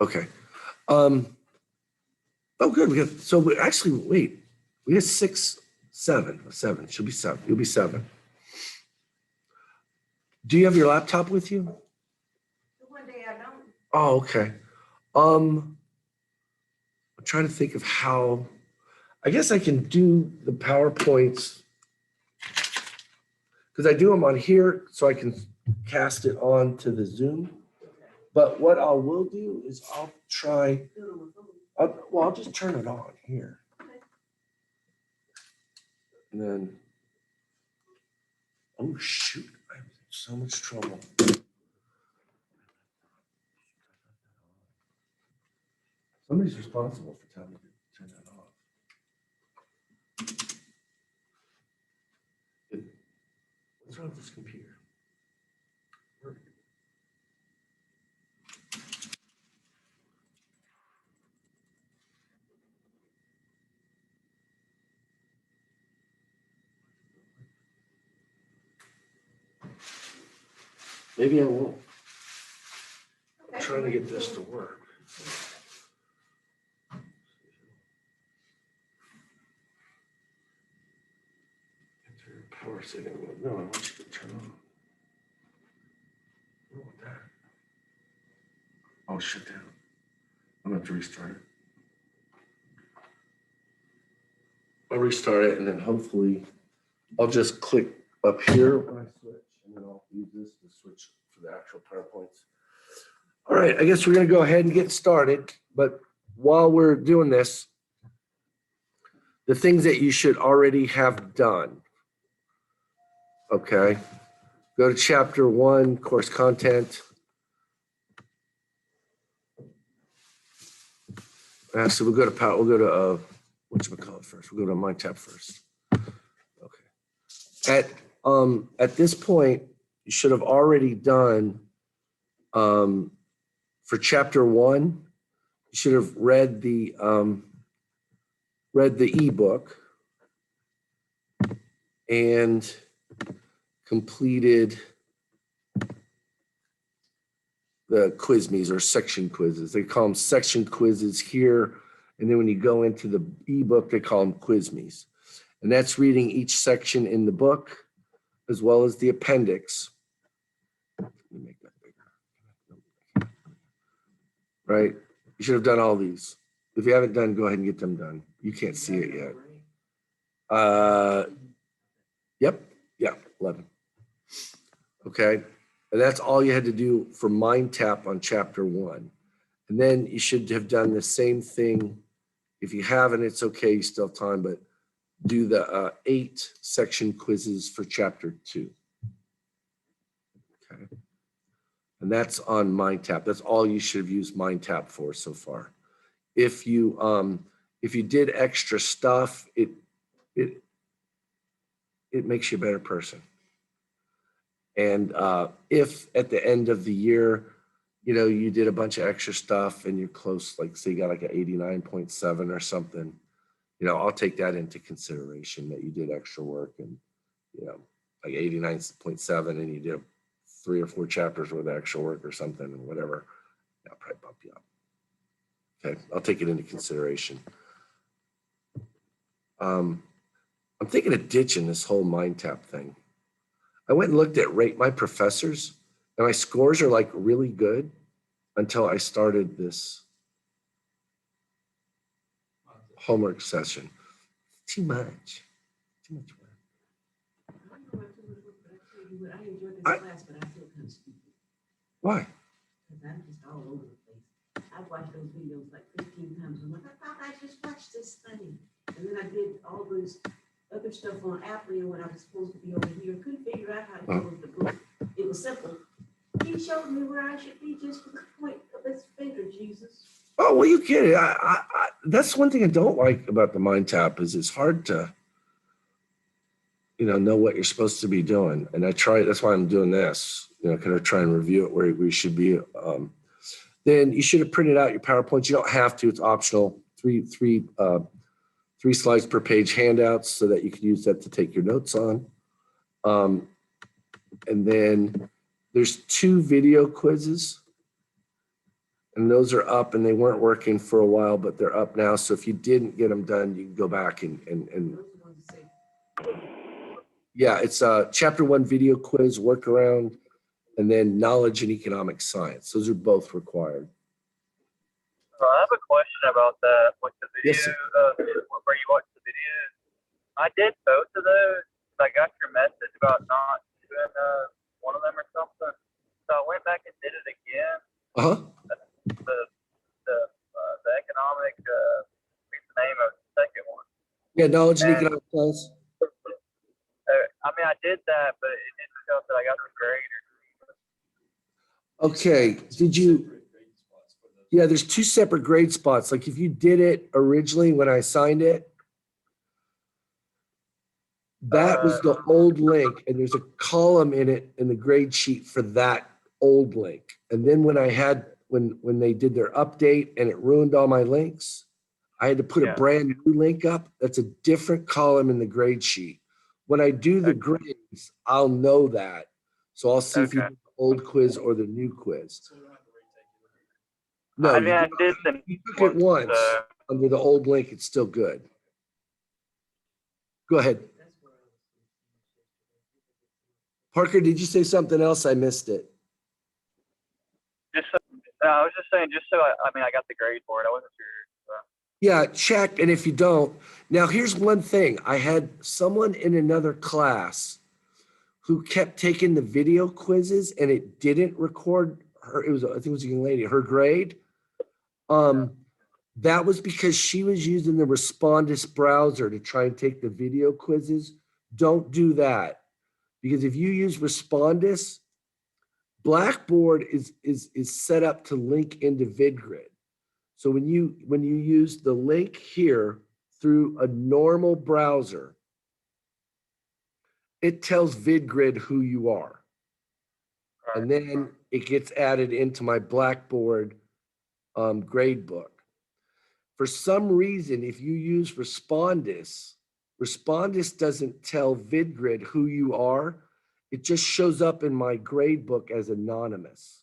Okay. Oh, good. Actually, wait. We had 7. She'll be 7. You'll be 7. Do you have your laptop with you? One day I don't. Oh, okay. I'm trying to think of how. I guess I can do the PowerPoints because I do them on here, so I can cast it on to the Zoom. But what I will do is I'll try. I'll just turn it on here. And then, oh shoot, I'm in so much trouble. Somebody's responsible for telling me to turn that off. What's wrong with this computer? Maybe I won't. I'm trying to get this to work. Enter power setting. No, I want you to turn on. I don't want that. Oh, shut down. I'm going to have to restart it. I'll restart it and then hopefully I'll just click up here when I switch and then I'll use this to switch for the actual PowerPoints. All right, I guess we're going to go ahead and get started. But while we're doing this, the things that you should already have done. Okay, go to chapter 1, course content. Actually, we'll go to whatchamacallit first. We'll go to MindTap first. Okay. At this point, you should have already done for chapter 1. You should have read the ebook and completed the quiz-mes or section quizzes. They call them section quizzes here. And then when you go into the ebook, they call them quiz-mes. And that's reading each section in the book as well as the appendix. Let me make that bigger. Right? You should have done all these. If you haven't done, go ahead and get them done. You can't see it yet. Yep. Yeah, 11. Okay. And that's all you had to do for MindTap on chapter 1. And then you should have done the same thing. If you haven't, it's okay, you still have time, but do the 8 section quizzes for chapter 2. Okay. And that's on MindTap. That's all you should have used MindTap for so far. If you did extra stuff, it makes you a better person. And if at the end of the year, you did a bunch of extra stuff and you're close, like say you got like an 89.7 or something, I'll take that into consideration that you did extra work and, like 89.7 and you did 3 or 4 chapters worth of extra work or something or whatever. I'll probably bump you up. Okay, I'll take it into consideration. I'm thinking of ditching this whole MindTap thing. I went and looked at rate my professors, and my scores are like really good until I started this homework session. Too much work. I enjoyed this class, but I feel kind of stupid. Why? Because I'm just all over the place. I've watched those videos like 15 times. I'm like, I thought I just watched this thing. And then I did all this other stuff on Apple when I was supposed to be over here. Couldn't figure out how to close the book. It was simple. He showed me where I should be just for the point of his finger, Jesus. Oh, well, you get it. I that's one thing I don't like about the MindTap is it's hard to, know what you're supposed to be doing. And that's why I'm doing this, kind of try and review it where we should be. Then you should have printed out your PowerPoints. You don't have to, it's optional. Three slides per page handouts so that you can use that to take your notes on. And then there's 2 video quizzes. And those are up, and they weren't working for a while, but they're up now. So if you didn't get them done, you can go back and yeah, it's chapter 1 video quiz, workaround, and then knowledge and economic science. Those are both required. I have a question about that, like the video, Yes, sir. where you watch the videos. I did both of those. I got your message about not doing one of them or something. So I went back and did it again. The economic, what's the name of the second one? Yeah, knowledge and And economic science. I mean, I did that, but it didn't show that I got the grade. Okay, did you? Yeah, there's 2 separate grade spots. Like if you did it originally when I signed it, that was the old link, and there's a column in it in the grade sheet for that old link. And then when I had when they did their update and it ruined all my links, I had to put a brand new link up. That's a different column in the grade sheet. When I do the grades, I'll know that. So I'll see if you did the old quiz or the new quiz. No, I mean, I did the you took it once under the old link, it's still good. Go ahead. Parker, did you say something else? I missed it. Just so, I was just saying, just so I mean, I got the grade for it. I wasn't sure. So. Yeah, check. And if you don't, now here's one thing. I had someone in another class who kept taking the video quizzes and it didn't record her. It was, I think it was a young lady, her grade. That was because she was using the Respondus browser to try and take the video quizzes. Don't do that, because if you use Respondus, Blackboard is set up to link into VidGrid. So when you use the link here through a normal browser, it tells VidGrid who you are. And then it gets added into my Blackboard grade book. For some reason, if you use Respondus, Respondus doesn't tell VidGrid who you are. It just shows up in my grade book as anonymous.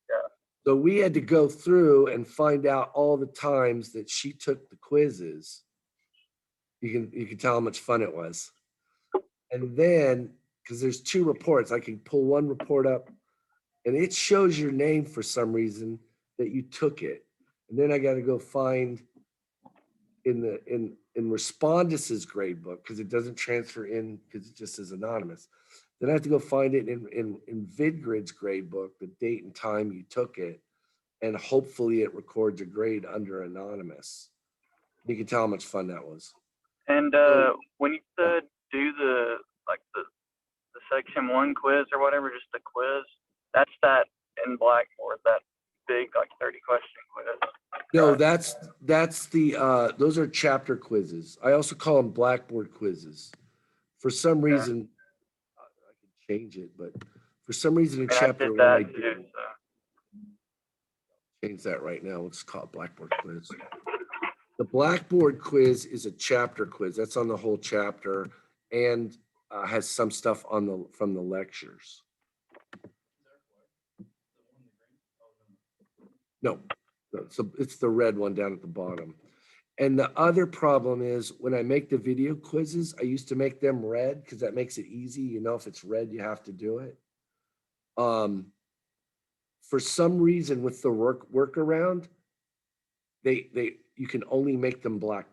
Yeah. So we had to go through and find out all the times that she took the quizzes. You can tell how much fun it was. And then, because there's 2 reports, I can pull one report up and it shows your name for some reason that you took it. And then I got to go find in Respondus's grade book, because it doesn't transfer in because it just is anonymous. Then I have to go find it in VidGrid's grade book, the date and time you took it, and hopefully it records a grade under anonymous. You can tell how much fun that was. And when you said do the section 1 quiz or whatever, just the quiz, that's that in Blackboard, that big 30 question quiz. No, that's the those are chapter quizzes. I also call them Blackboard quizzes. For some reason, I can change it, but for some reason in chapter 1, I did change that right now. Let's call it Blackboard quiz. The Blackboard quiz is a chapter quiz. That's on the whole chapter and has some stuff on from the lectures. No, so it's the red one down at the bottom. And the other problem is when I make the video quizzes, I used to make them red because that makes it easy. You know, if it's red, you have to do it. For some reason with the workaround, you can only make them black.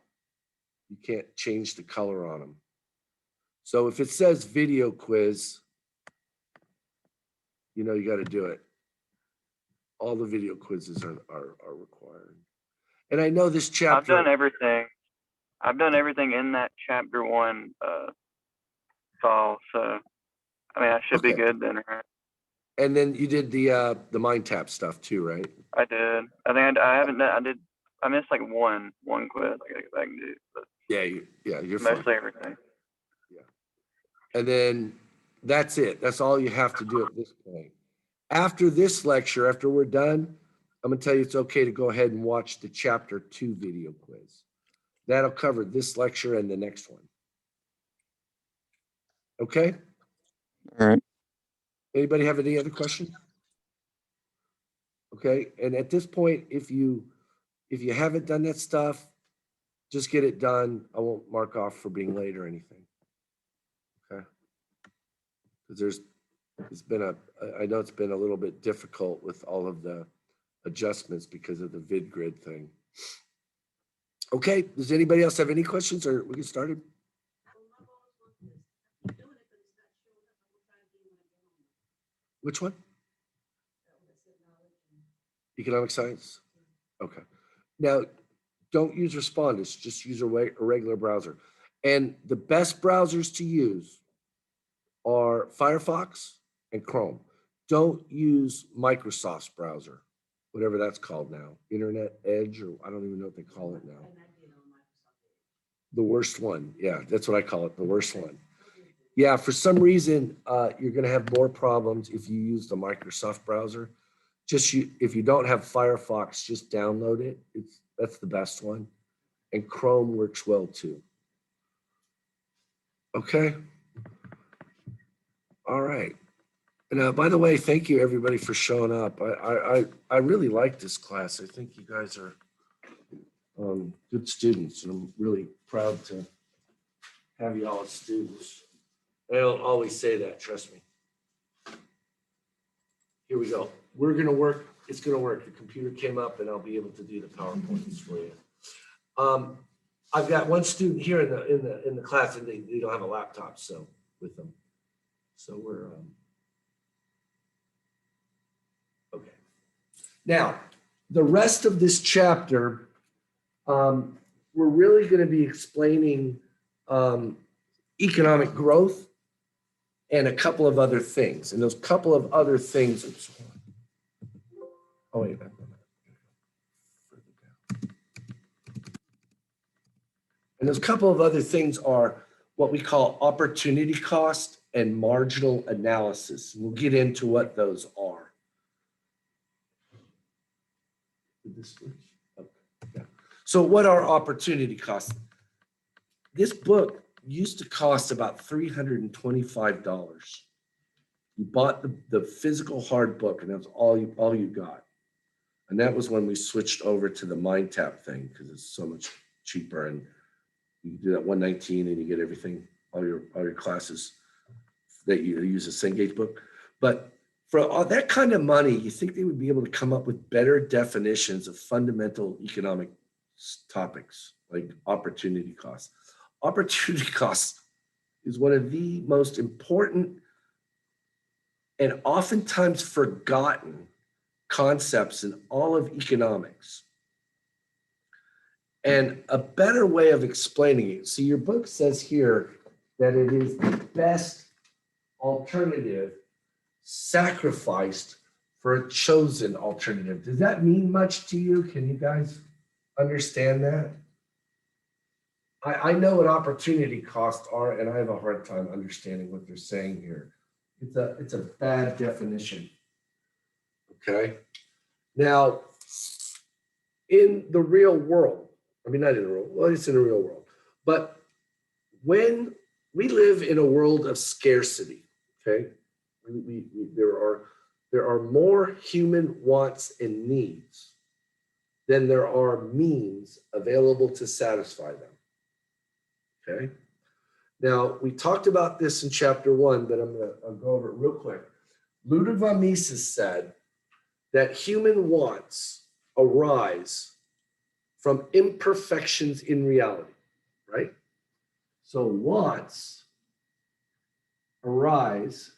You can't change the color on them. So if it says video quiz, you know, you got to do it. All the video quizzes are required. And I know this chapter. I've done everything. I've done everything in that chapter 1 file. So, I mean, I should be good then, right? And then you did the mind tap stuff too, right? I did. I think I haven't done. I missed like one quiz. I can do. But yeah, you're mostly fine. everything. Yeah. And then that's it. That's all you have to do at this point. After this lecture, after we're done, I'm gonna tell you it's okay to go ahead and watch the chapter 2 video quiz. That'll cover this lecture and the next one. Okay? All right. Anybody have any other questions? Okay. Okay, and at this point, if you haven't done that stuff, just get it done. I won't mark off for being late or anything. Okay, because I know it's been a little bit difficult with all of the adjustments because of the VidGrid thing. Okay, does anybody else have any questions, or we get started? Which one? Economic science? Okay. Now, don't use Respondus, just use a regular browser. And the best browsers to use are Firefox and Chrome. Don't use Microsoft's browser, whatever that's called now, Internet Edge, or I don't even know what they call it now. The worst one. Yeah, that's what I call it, the worst one. Yeah, for some reason, you're going to have more problems if you use the Microsoft browser. If you don't have Firefox, just download it. That's the best one. And Chrome works well too. Okay. All right. And by the way, thank you everybody for showing up. I really like this class. I think you guys are good students, and I'm really proud to have you all as students. I don't always say that, trust me. Here we go. We're gonna work, it's gonna work. The computer came up and I'll be able to do the PowerPoints for you. I've got one student here in the class, and they don't have a laptop with them. So we're okay. Now, the rest of this chapter, we're really going to be explaining economic growth and a couple of other things. And those couple of other things. Oops, oh wait. And those couple of other things are what we call opportunity cost and marginal analysis. We'll get into what those are. Okay. So what are opportunity costs? This book used to cost about $325. You bought the physical hard book, and that's all you got. And that was when we switched over to the MindTap thing, because it's so much cheaper, and you do that 119 and you get everything, all your classes that you use a Cengage book. But for all that kind of money, you think they would be able to come up with better definitions of fundamental economic topics like opportunity costs. Opportunity costs is one of the most important and oftentimes forgotten concepts in all of economics. And a better way of explaining it, see, your book says here that it is the best alternative sacrificed for a chosen alternative. Does that mean much to you? Can you guys understand that? I know what opportunity costs are, and I have a hard time understanding what they're saying here. It's a bad definition. Okay. Now, in the real world, I mean, not in the real, well, it's in the real world, but when we live in a world of scarcity, okay, there are more human wants and needs than there are means available to satisfy them. Okay. Now, we talked about this in chapter 1, but I'll go over it real quick. Ludwig von Mises said that human wants arise from imperfections in reality, right? So wants arise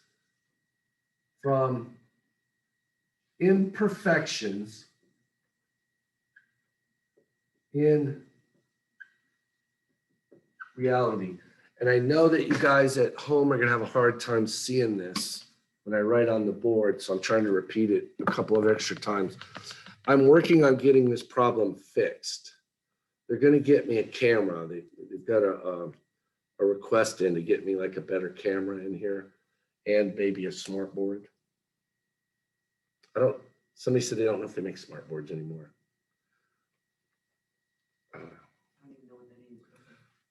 from imperfections in reality. And I know that you guys at home are going to have a hard time seeing this when I write on the board, so I'm trying to repeat it a couple of extra times. I'm working on getting this problem fixed. They're going to get me a camera. They've got a request in to get me like a better camera in here and maybe a smart board. Somebody said they don't know if they make smart boards anymore. I don't know.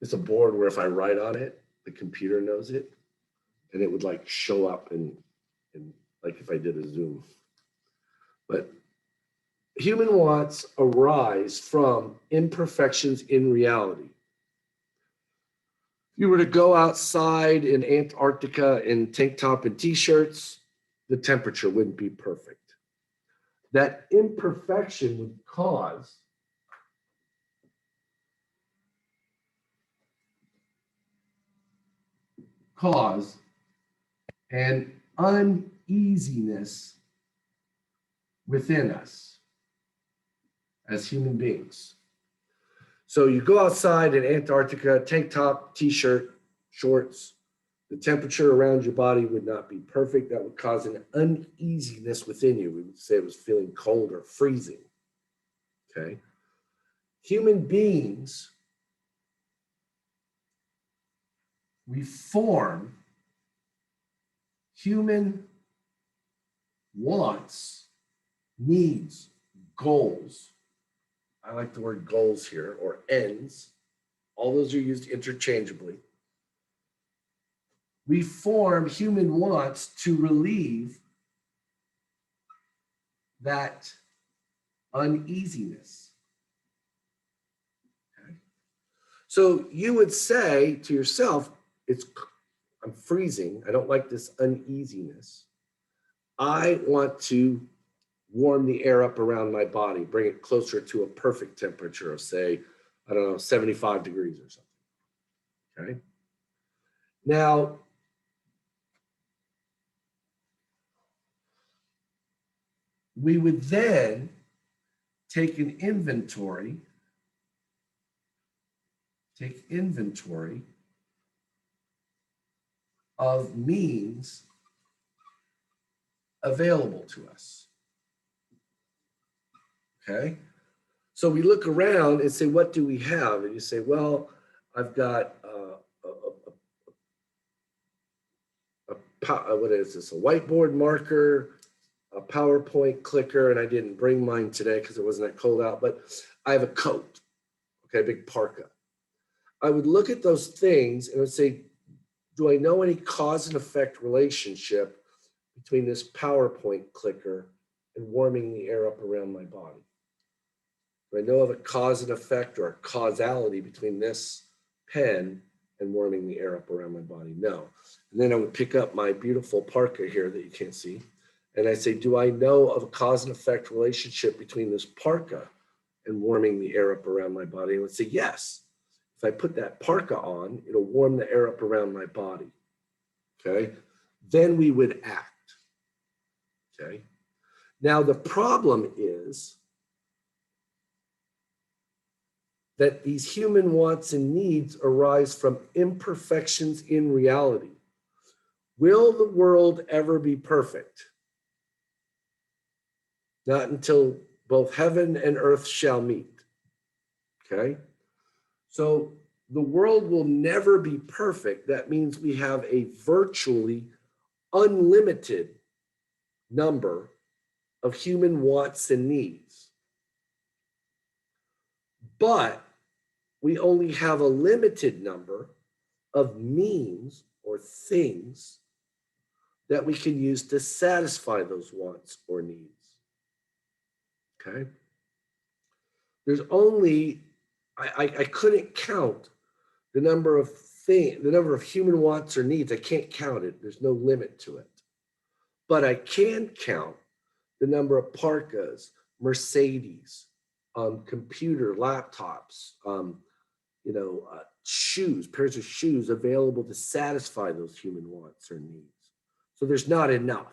It's a board where if I write on it, the computer knows it, and it would like show up in like if I did a Zoom. But human wants arise from imperfections in reality. If you were to go outside in Antarctica in tank top and t-shirts, the temperature wouldn't be perfect. That imperfection would cause an uneasiness within us as human beings. So you go outside in Antarctica, tank top, t-shirt, shorts, the temperature around your body would not be perfect. That would cause an uneasiness within you. We would say it was feeling cold or freezing. Okay. Human beings, we form human wants, needs, goals. I like the word goals here, or ends. All those are used interchangeably. We form human wants to relieve that uneasiness. Okay. So you would say to yourself, I'm freezing. I don't like this uneasiness. I want to warm the air up around my body, bring it closer to a perfect temperature of, say, I don't know, 75 degrees or something. Okay. Now, we would then take inventory of means available to us. Okay. So we look around and say, what do we have? And you say, well, I've got what is this? A whiteboard marker, a PowerPoint clicker, and I didn't bring mine today because it wasn't that cold out, but I have a coat, okay, a big parka. I would look at those things and I would say, do I know any cause and effect relationship between this PowerPoint clicker and warming the air up around my body? Do I know of a cause and effect or a causality between this pen and warming the air up around my body? No. And then I would pick up my beautiful parka here that you can't see. And I say, do I know of a cause and effect relationship between this parka and warming the air up around my body? And I would say, yes. If I put that parka on, it'll warm the air up around my body. Okay. Then we would act. Okay. Now the problem is that these human wants and needs arise from imperfections in reality. Will the world ever be perfect? Not until both heaven and earth shall meet. Okay? So the world will never be perfect. That means we have a virtually unlimited number of human wants and needs. But we only have a limited number of means or things that we can use to satisfy those wants or needs. Okay? There's only, I couldn't count the number of human wants or needs. I can't count it. There's no limit to it. But I can count the number of parkas, Mercedes, computer, laptops, shoes, pairs of shoes available to satisfy those human wants or needs. So there's not enough.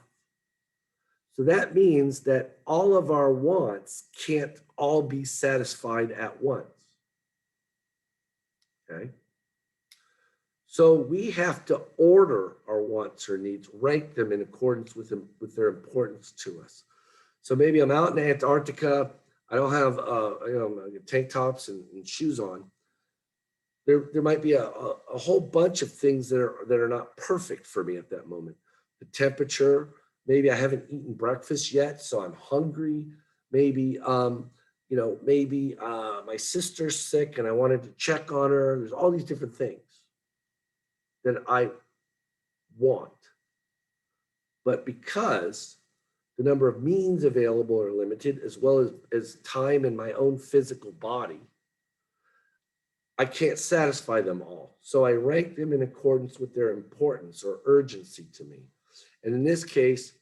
So that means that all of our wants can't all be satisfied at once. Okay? So we have to order our wants or needs, rank them in accordance with their importance to us. So maybe I'm out in Antarctica. I don't have tank tops and shoes on. There might be a whole bunch of things that are not perfect for me at that moment. The temperature, maybe I haven't eaten breakfast yet, so I'm hungry. Maybe my sister's sick and I wanted to check on her. There's all these different things that I want. But because the number of means available are limited, as well as time in my own physical body, I can't satisfy them all. So I rank them in accordance with their importance or urgency to me. And in this case,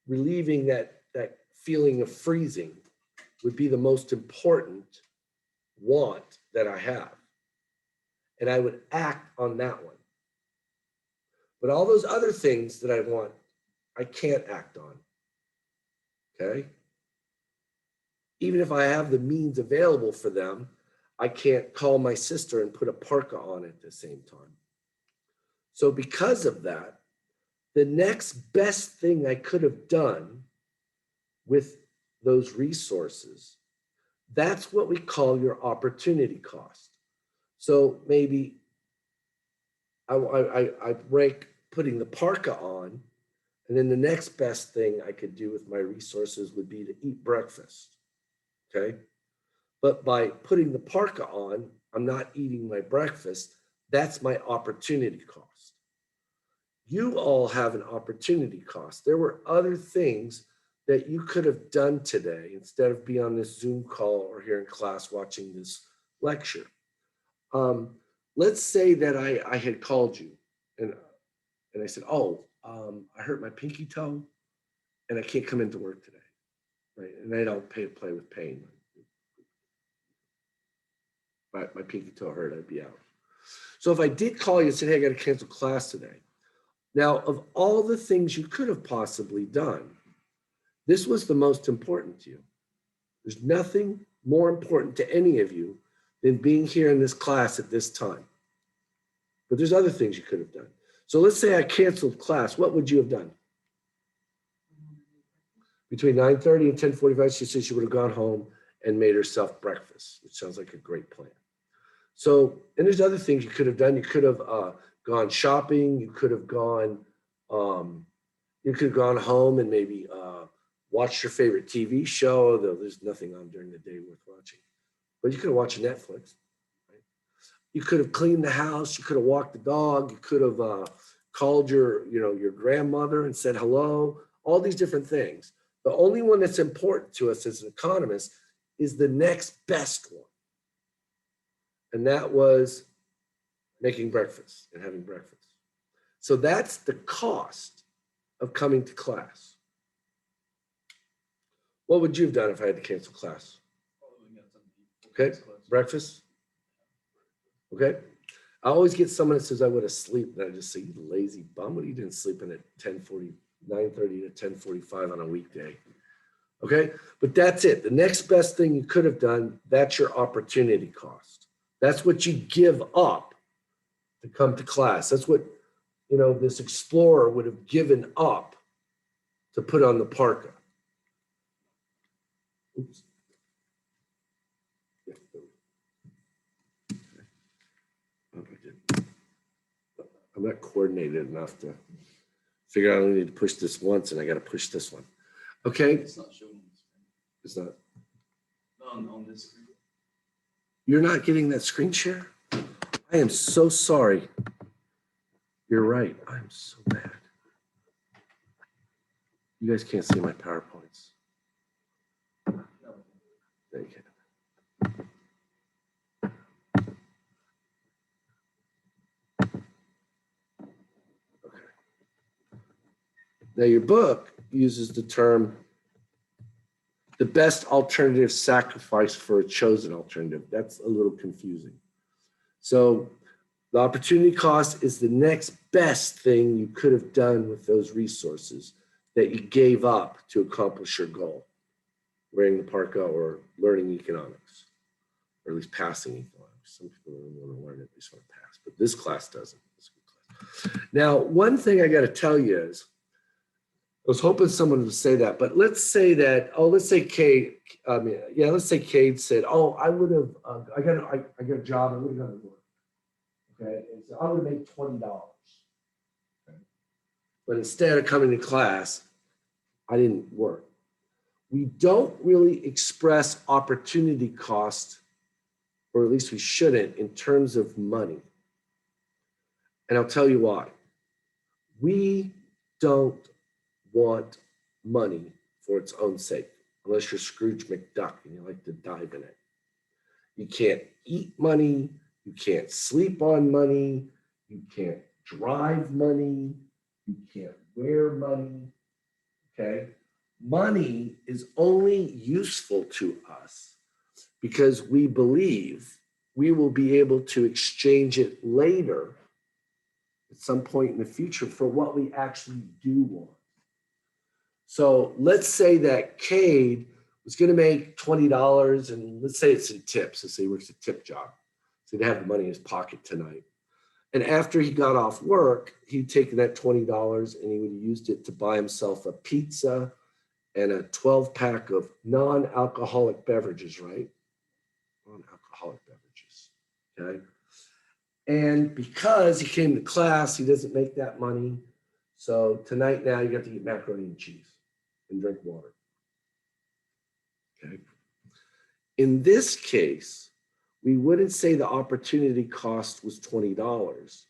relieving that feeling of freezing would be the most important want that I have. And I would act on that one. But all those other things that I want, I can't act on. Okay? Even if I have the means available for them, I can't call my sister and put a parka on at the same time. So because of that, the next best thing I could have done with those resources, that's what we call your opportunity cost. So maybe I rank putting the parka on, and then the next best thing I could do with my resources would be to eat breakfast, okay? But by putting the parka on, I'm not eating my breakfast. That's my opportunity cost. You all have an opportunity cost. There were other things that you could have done today instead of be on this Zoom call or here in class watching this lecture. Let's say that I had called you and I said, oh, I hurt my pinky toe and I can't come into work today, right? And I don't play with pain. My pinky toe hurt, I'd be out. So if I did call you and said, hey, I got to cancel class today. Now, of all the things you could have possibly done, this was the most important to you. There's nothing more important to any of you than being here in this class at this time. But there's other things you could have done. So let's say I canceled class. What would you have done? Between 9:30 and 10:45, she said she would have gone home and made herself breakfast, which sounds like a great plan. So, and there's other things you could have done. You could have gone shopping. You could have gone home and maybe watched your favorite TV show, although there's nothing on during the day worth watching. But you could have watched Netflix. Right? You could have cleaned the house. You could have walked the dog. You could have called your grandmother and said hello. All these different things. The only one that's important to us as an economist is the next best one. And that was making breakfast and having breakfast. So that's the cost of coming to class. What would you have done if I had to cancel class? Okay, breakfast. Okay. I always get someone that says I would have slept, and I just say, you lazy bum. What are you doing sleeping at 9:30 to 10:45 on a weekday? Okay, but that's it. The next best thing you could have done, that's your opportunity cost. That's what you give up to come to class. That's what, this explorer would have given up to put on the parka. Oops. I'm not coordinated enough to figure out I need to push this once and I got to push this one. Okay. It's not showing on the screen. It's not. On this screen. You're not getting that screen share? I am so sorry. You're right. I'm so bad. You guys can't see my PowerPoints. No. They can. Okay. Now your book uses the term the best alternative sacrifice for a chosen alternative. That's a little confusing. So the opportunity cost is the next best thing you could have done with those resources that you gave up to accomplish your goal, wearing the parka or learning economics, or at least passing economics. Some people don't want to learn it, they just want to pass, but this class doesn't. Now, one thing I got to tell you is, I was hoping someone would say that, but let's say that, let's say Cade, let's say Cade said, I would have, I got a job, I would have gone to work. Okay, and so I would have made $20. Okay. But instead of coming to class, I didn't work. We don't really express opportunity cost, or at least we shouldn't, in terms of money. And I'll tell you why. We don't want money for its own sake, unless you're Scrooge McDuck and you like to dive in it. You can't eat money. You can't sleep on money. You can't drive money. You can't wear money. Okay? Money is only useful to us because we believe we will be able to exchange it later at some point in the future for what we actually do want. So let's say that Cade was going to make $20, and let's say it's in tips. Let's say he works a tip job. So he'd have the money in his pocket tonight. And after he got off work, he'd taken that $20 and he would have used it to buy himself a pizza and a 12-pack of non-alcoholic beverages, right? Non-alcoholic beverages, okay? And because he came to class, he doesn't make that money. So tonight now you got to eat macaroni and cheese and drink water, okay? In this case, we wouldn't say the opportunity cost was $20.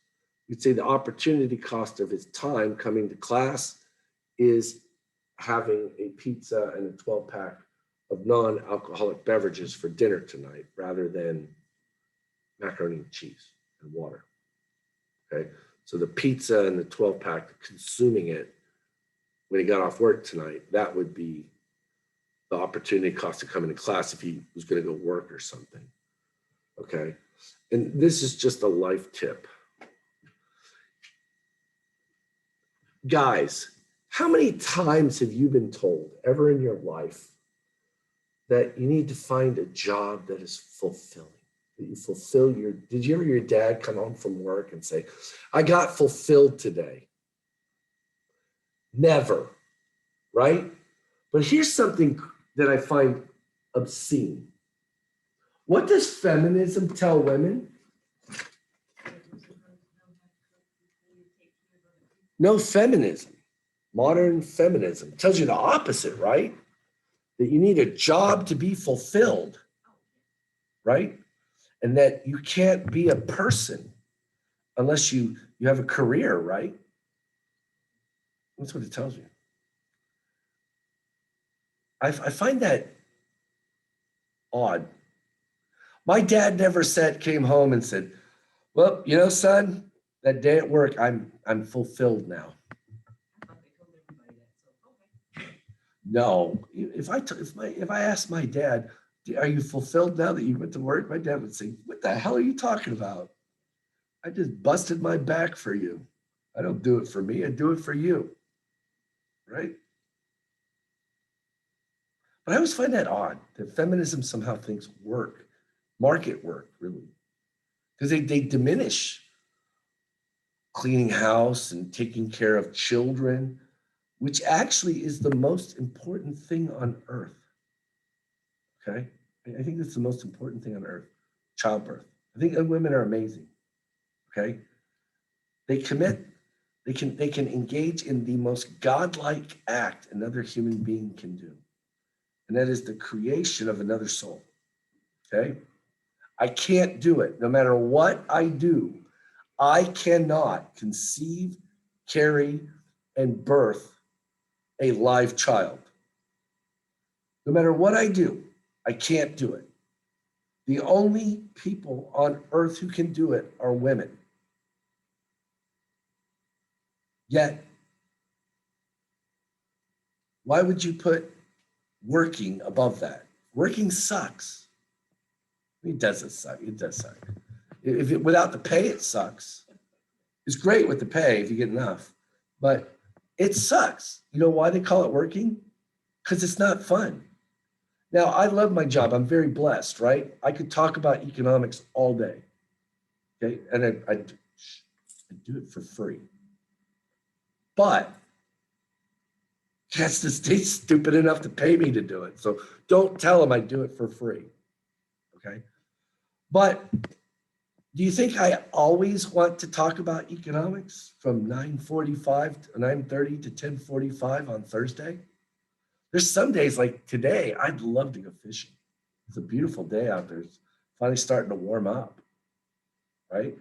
We'd say the opportunity cost of his time coming to class is having a pizza and a 12-pack of non-alcoholic beverages for dinner tonight rather than macaroni and cheese and water, okay? So the pizza and the 12-pack, consuming it when he got off work tonight, that would be the opportunity cost of coming to class if he was going to go work or something, okay? And this is just a life tip. Guys, how many times have you been told ever in your life that you need to find a job that is fulfilling, that you fulfill your, did you ever hear your dad come home from work and say, I got fulfilled today? Never, right? But here's something that I find obscene. What does feminism tell women? No, feminism, modern feminism tells you the opposite, right? That you need a job to be fulfilled, right? And that you can't be a person unless you have a career, right? That's what it tells you. I find that odd. My dad never came home and said, well, you know, son, that day at work, I'm fulfilled now. No, if I asked my dad, are you fulfilled now that you went to work? My dad would say, what the hell are you talking about? I just busted my back for you. I don't do it for me, I do it for you, right? But I always find that odd that feminism somehow thinks work, market work, really, because they diminish cleaning house and taking care of children, which actually is the most important thing on earth. Okay, I think that's the most important thing on earth, childbirth. I think women are amazing. Okay, they can engage in the most godlike act another human being can do, and that is the creation of another soul. Okay, I can't do it. No matter what I do, I cannot conceive, carry, and birth a live child. No matter what I do, I can't do it. The only people on earth who can do it are women. Yet, why would you put working above that? Working sucks. It doesn't suck. It does suck. Without the pay, it sucks. It's great with the pay if you get enough, but it sucks. You know why they call it working? Because it's not fun. Now, I love my job. I'm very blessed, right? I could talk about economics all day, okay? And I do it for free. But Gadsden State's stupid enough to pay me to do it. So don't tell them I do it for free, okay? But do you think I always want to talk about economics from 9:45 to 9:30 to 10:45 on Thursday? There's some days like today, I'd love to go fishing. It's a beautiful day out there. It's finally starting to warm up, right?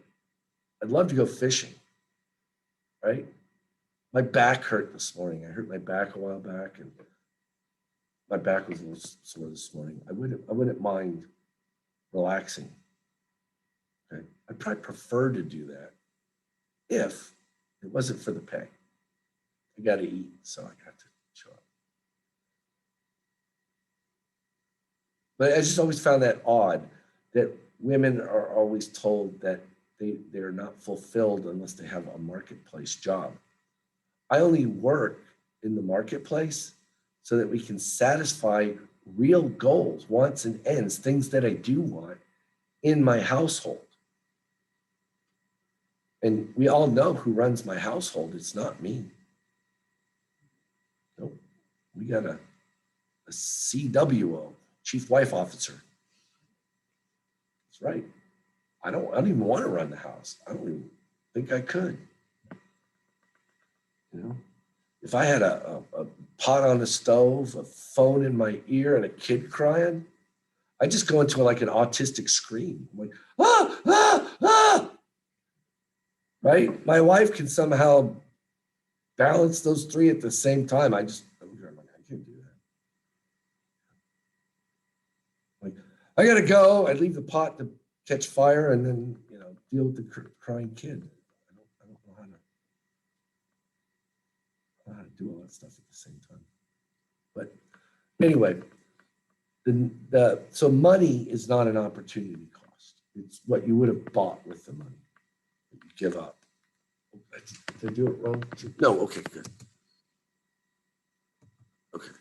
I'd love to go fishing, right? My back hurt this morning. I hurt my back a while back, and my back was a little sore this morning. I wouldn't mind relaxing. Okay, I'd probably prefer to do that if it wasn't for the pay. I got to eat, so I got to show up. But I just always found that odd that women are always told that they're not fulfilled unless they have a marketplace job. I only work in the marketplace so that we can satisfy real goals, wants, and ends, things that I do want in my household. And we all know who runs my household. It's not me. Nope. We got a CWO, Chief Wife Officer. That's right. I don't even want to run the house. I don't even think I could. You know, if I had a pot on the stove, a phone in my ear, and a kid crying, I just go into like an autistic scream. I'm like, ah, ah, ah. Right? My wife can somehow balance those three at the same time. I'm like, I can't do that. Like, I gotta go. I'd leave the pot to catch fire and then, deal with the crying kid. I don't know how to do all that stuff at the same time. But anyway, so money is not an opportunity cost. It's what you would have bought with the money that you give up. Did I do it wrong? No, okay, good. Okay.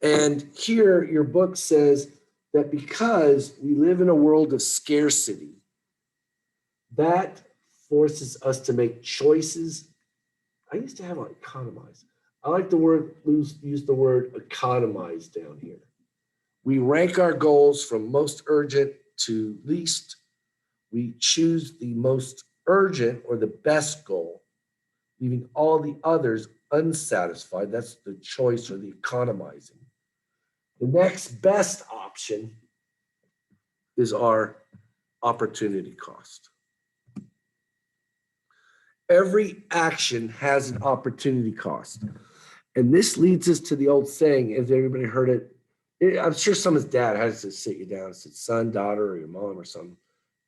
And here your book says that because we live in a world of scarcity, that forces us to make choices. I used to have economize. I like use the word economize down here. We rank our goals from most urgent to least. We choose the most urgent or the best goal, leaving all the others unsatisfied. That's the choice or the economizing. The next best option is our opportunity cost. Every action has an opportunity cost. And this leads us to the old saying, has everybody heard it? I'm sure someone's dad has to sit you down and said, son, daughter, or your mom or something.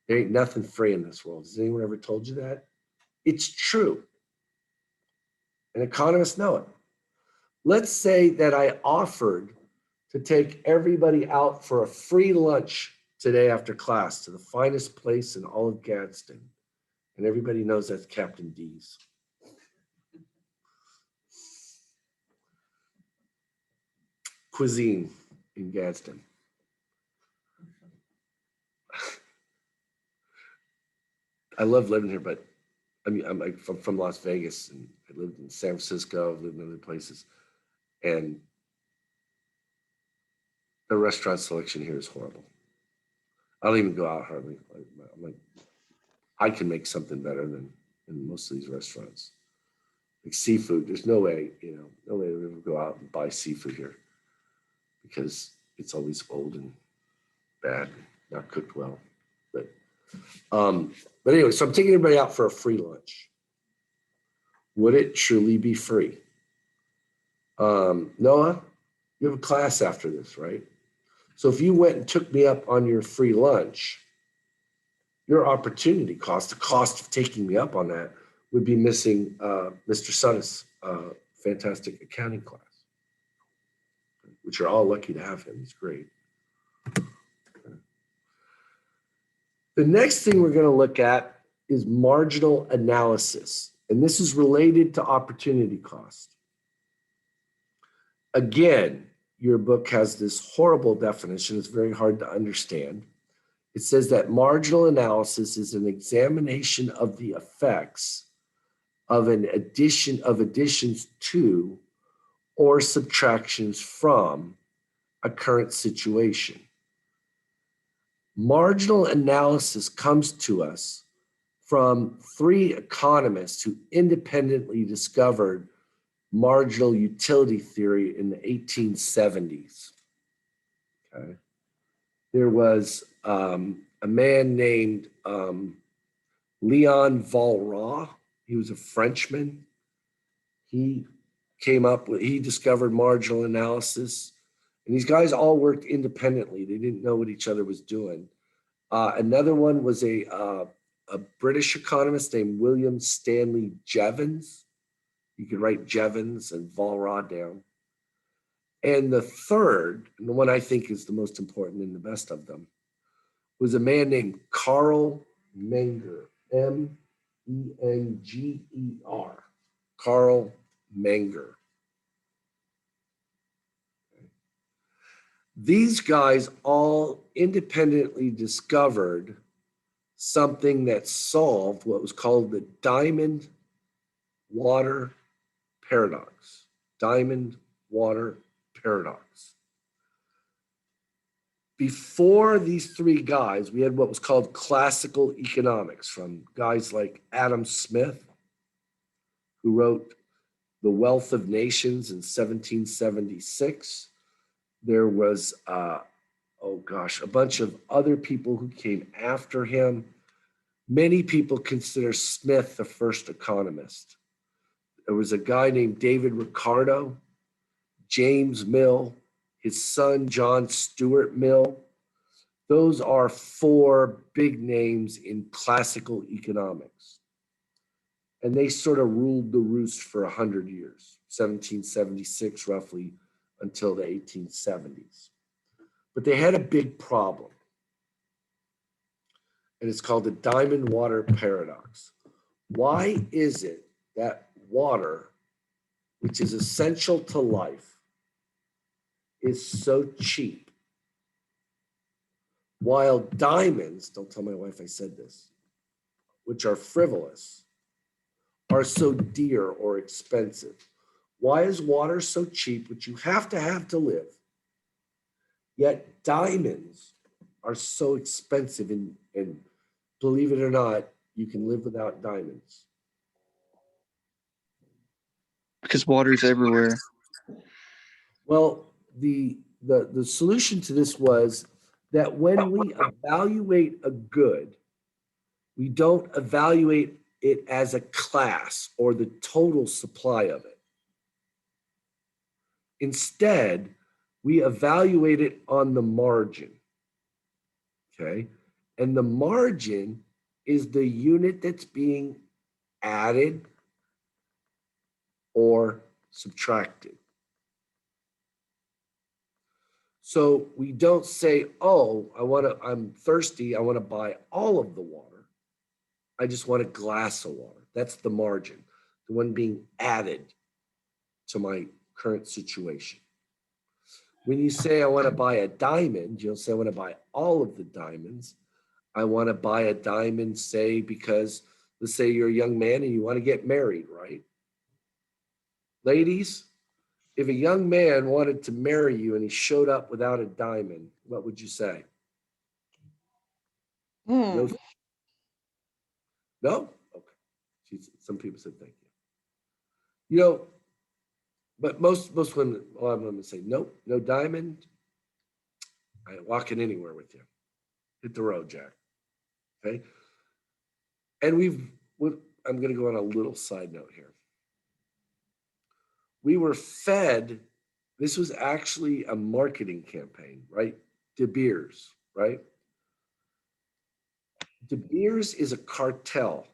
There ain't nothing free in this world. Has anyone ever told you that? It's true. And economists know it. Let's say that I offered to take everybody out for a free lunch today after class to the finest place in all of Gadsden. And everybody knows that's Captain D's. Cuisine in Gadsden. I love living here, but I mean, I'm like from Las Vegas, and I lived in San Francisco, I've lived in other places, and the restaurant selection here is horrible. I don't even go out hardly. I'm like, I can make something better than in most of these restaurants. Like seafood, there's no way, no way to ever go out and buy seafood here because it's always old and bad, not cooked well. But anyway, so I'm taking everybody out for a free lunch. Would it truly be free? Noah, you have a class after this, right? So if you went and took me up on your free lunch, your opportunity cost, the cost of taking me up on that, would be missing Mr. Sunnis' fantastic accounting class, which you're all lucky to have him. He's great. The next thing we're going to look at is marginal analysis, and this is related to opportunity cost. Again, your book has this horrible definition. It's very hard to understand. It says that marginal analysis is an examination of the effects of additions to or subtractions from a current situation. Marginal analysis comes to us from three economists who independently discovered marginal utility theory in the 1870s. Okay. There was a man named Leon Walras. He was a Frenchman. He he discovered marginal analysis. And these guys all worked independently. They didn't know what each other was doing. Another one was a British economist named William Stanley Jevons. You could write Jevons and Volra down. And the third, and the one I think is the most important and the best of them, was a man named Carl Menger, Menger. Carl Menger. These guys all independently discovered something that solved what was called the diamond water paradox. Diamond water paradox. Before these three guys, we had what was called classical economics from guys like Adam Smith, who wrote The Wealth of Nations in 1776. There was, a bunch of other people who came after him. Many people consider Smith the first economist. There was a guy named David Ricardo, James Mill, his son, John Stuart Mill. Those are four big names in classical economics. And they sort of ruled the roost for 100 years, 1776 roughly until the 1870s. But they had a big problem. And it's called the diamond water paradox. Why is it that water, which is essential to life, is so cheap, while diamonds, don't tell my wife I said this, which are frivolous, are so dear or expensive? Why is water so cheap, which you have to live, yet diamonds are so expensive, and believe it or not, you can live without diamonds? Because water's everywhere. Well, the solution to this was that when we evaluate a good, we don't evaluate it as a class or the total supply of it. Instead, we evaluate it on the margin, okay? And the margin is the unit that's being added or subtracted. So we don't say, oh, I'm thirsty, I want to buy all of the water. I just want a glass of water. That's the margin, the one being added to my current situation. When you say I want to buy a diamond, you'll say I want to buy all of the diamonds. I want to buy a diamond, say, because let's say you're a young man and you want to get married, right? Ladies, if a young man wanted to marry you and he showed up without a diamond, what would you say? No? No? Okay. Some people said thank you. You know, but most women, a lot of women say, nope, no diamond. I ain't walking anywhere with you. Hit the road, Jack. Okay. And I'm going to go on a little side note here. We were fed, this was actually a marketing campaign, right? De Beers, right? De Beers is a cartel,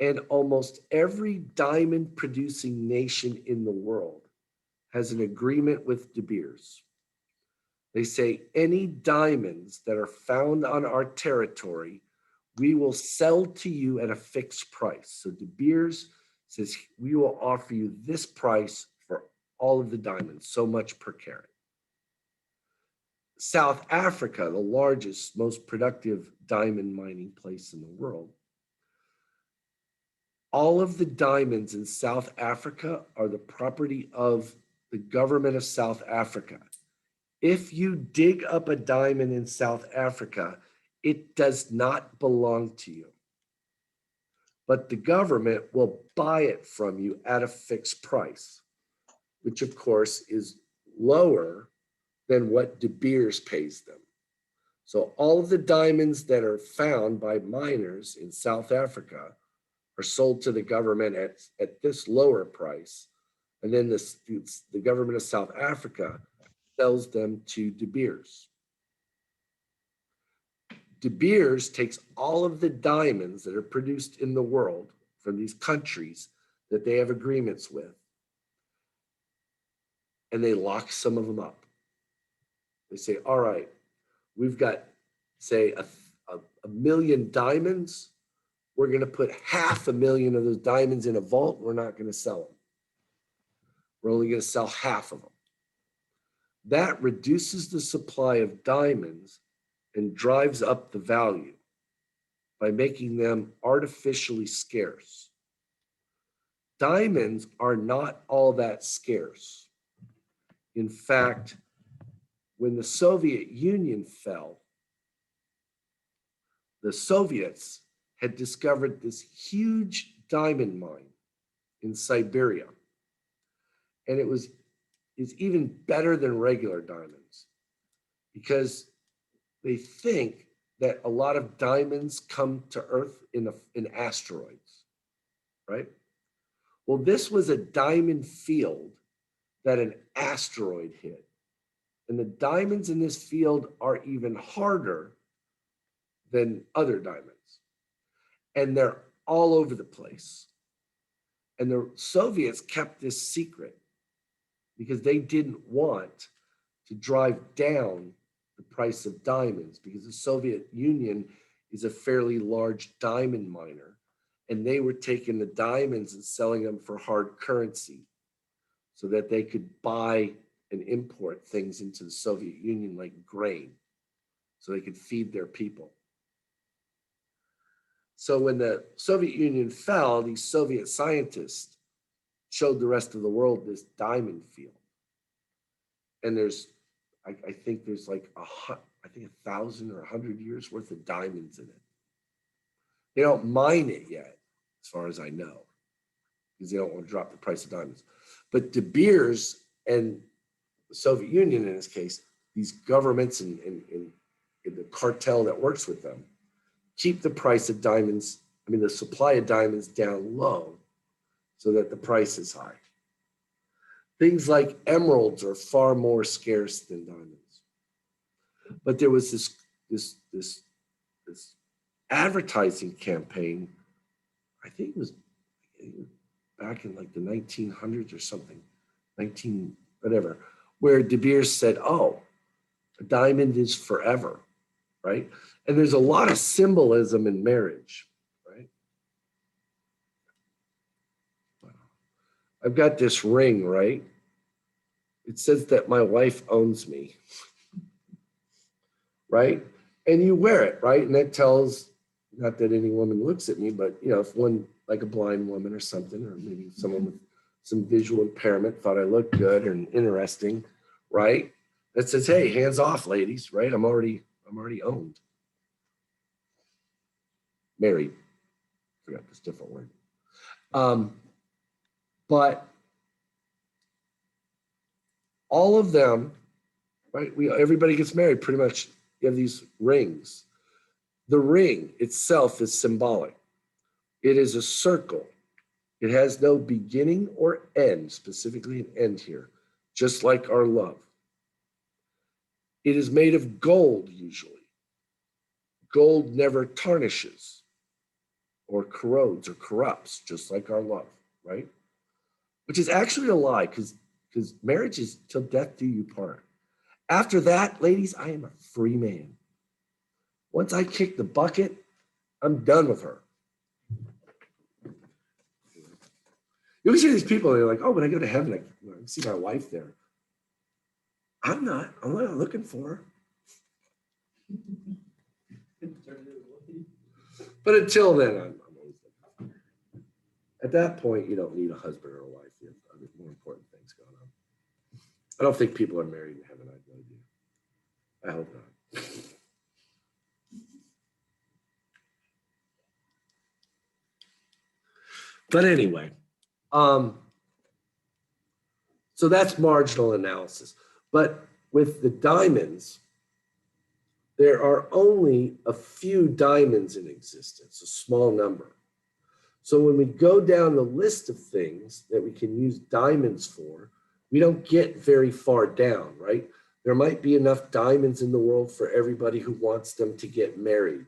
and almost every diamond producing nation in the world has an agreement with De Beers. They say any diamonds that are found on our territory, we will sell to you at a fixed price. So De Beers says, we will offer you this price for all of the diamonds, so much per carat. South Africa, the largest, most productive diamond mining place in the world, all of the diamonds in South Africa are the property of the government of South Africa. If you dig up a diamond in South Africa, it does not belong to you. But the government will buy it from you at a fixed price, which of course is lower than what De Beers pays them. So all of the diamonds that are found by miners in South Africa are sold to the government at this lower price. And then the government of South Africa sells them to De Beers. De Beers takes all of the diamonds that are produced in the world from these countries that they have agreements with, and they lock some of them up. They say, all right, we've got, say, a million diamonds. We're going to put 500,000 of those diamonds in a vault. We're not going to sell them. We're only going to sell half of them. That reduces the supply of diamonds and drives up the value by making them artificially scarce. Diamonds are not all that scarce. In fact, when the Soviet Union fell, the Soviets had discovered this huge diamond mine in Siberia. And it's even better than regular diamonds because they think that a lot of diamonds come to Earth in asteroids, right? Well, this was a diamond field that an asteroid hit. And the diamonds in this field are even harder than other diamonds. And they're all over the place. And the Soviets kept this secret because they didn't want to drive down the price of diamonds, because the Soviet Union is a fairly large diamond miner, and they were taking the diamonds and selling them for hard currency so that they could buy and import things into the Soviet Union like grain so they could feed their people. So when the Soviet Union fell, these Soviet scientists showed the rest of the world this diamond field. And I think there's like 1,000 or 100 years worth of diamonds in it. They don't mine it yet, as far as I know, because they don't want to drop the price of diamonds. But De Beers and the Soviet Union, in this case, these governments and the cartel that works with them, keep the price of diamonds, the supply of diamonds down low so that the price is high. Things like emeralds are far more scarce than diamonds. But there was this advertising campaign, I think it was back in like the 1900s or something, whatever, where De Beers said, oh, a diamond is forever, right? And there's a lot of symbolism in marriage, right? I've got this ring, right? It says that my wife owns me, right? And you wear it, right? And that tells, not that any woman looks at me, but if one, like a blind woman or something, or maybe someone with some visual impairment thought I looked good and interesting, right? That says, hey, hands off, ladies, right? I'm already owned. Married. Forgot this different word. But all of them, right? Everybody gets married pretty much. You have these rings. The ring itself is symbolic. It is a circle. It has no beginning or end, specifically an end here, just like our love. It is made of gold usually. Gold never tarnishes or corrodes or corrupts, just like our love, right? Which is actually a lie, because marriage is till death do you part. After that, ladies, I am a free man. Once I kick the bucket, I'm done with her. You always hear these people, they're like, oh, when I go to heaven, I see my wife there. I'm not looking for her. But until then, I'm always looking for her. At that point, you don't need a husband or a wife. You have other more important things going on. I don't think people are married in heaven. I have no idea. I hope not. But anyway, so that's marginal analysis. But with the diamonds, there are only a few diamonds in existence, a small number. So when we go down the list of things that we can use diamonds for, we don't get very far down, right? There might be enough diamonds in the world for everybody who wants them to get married.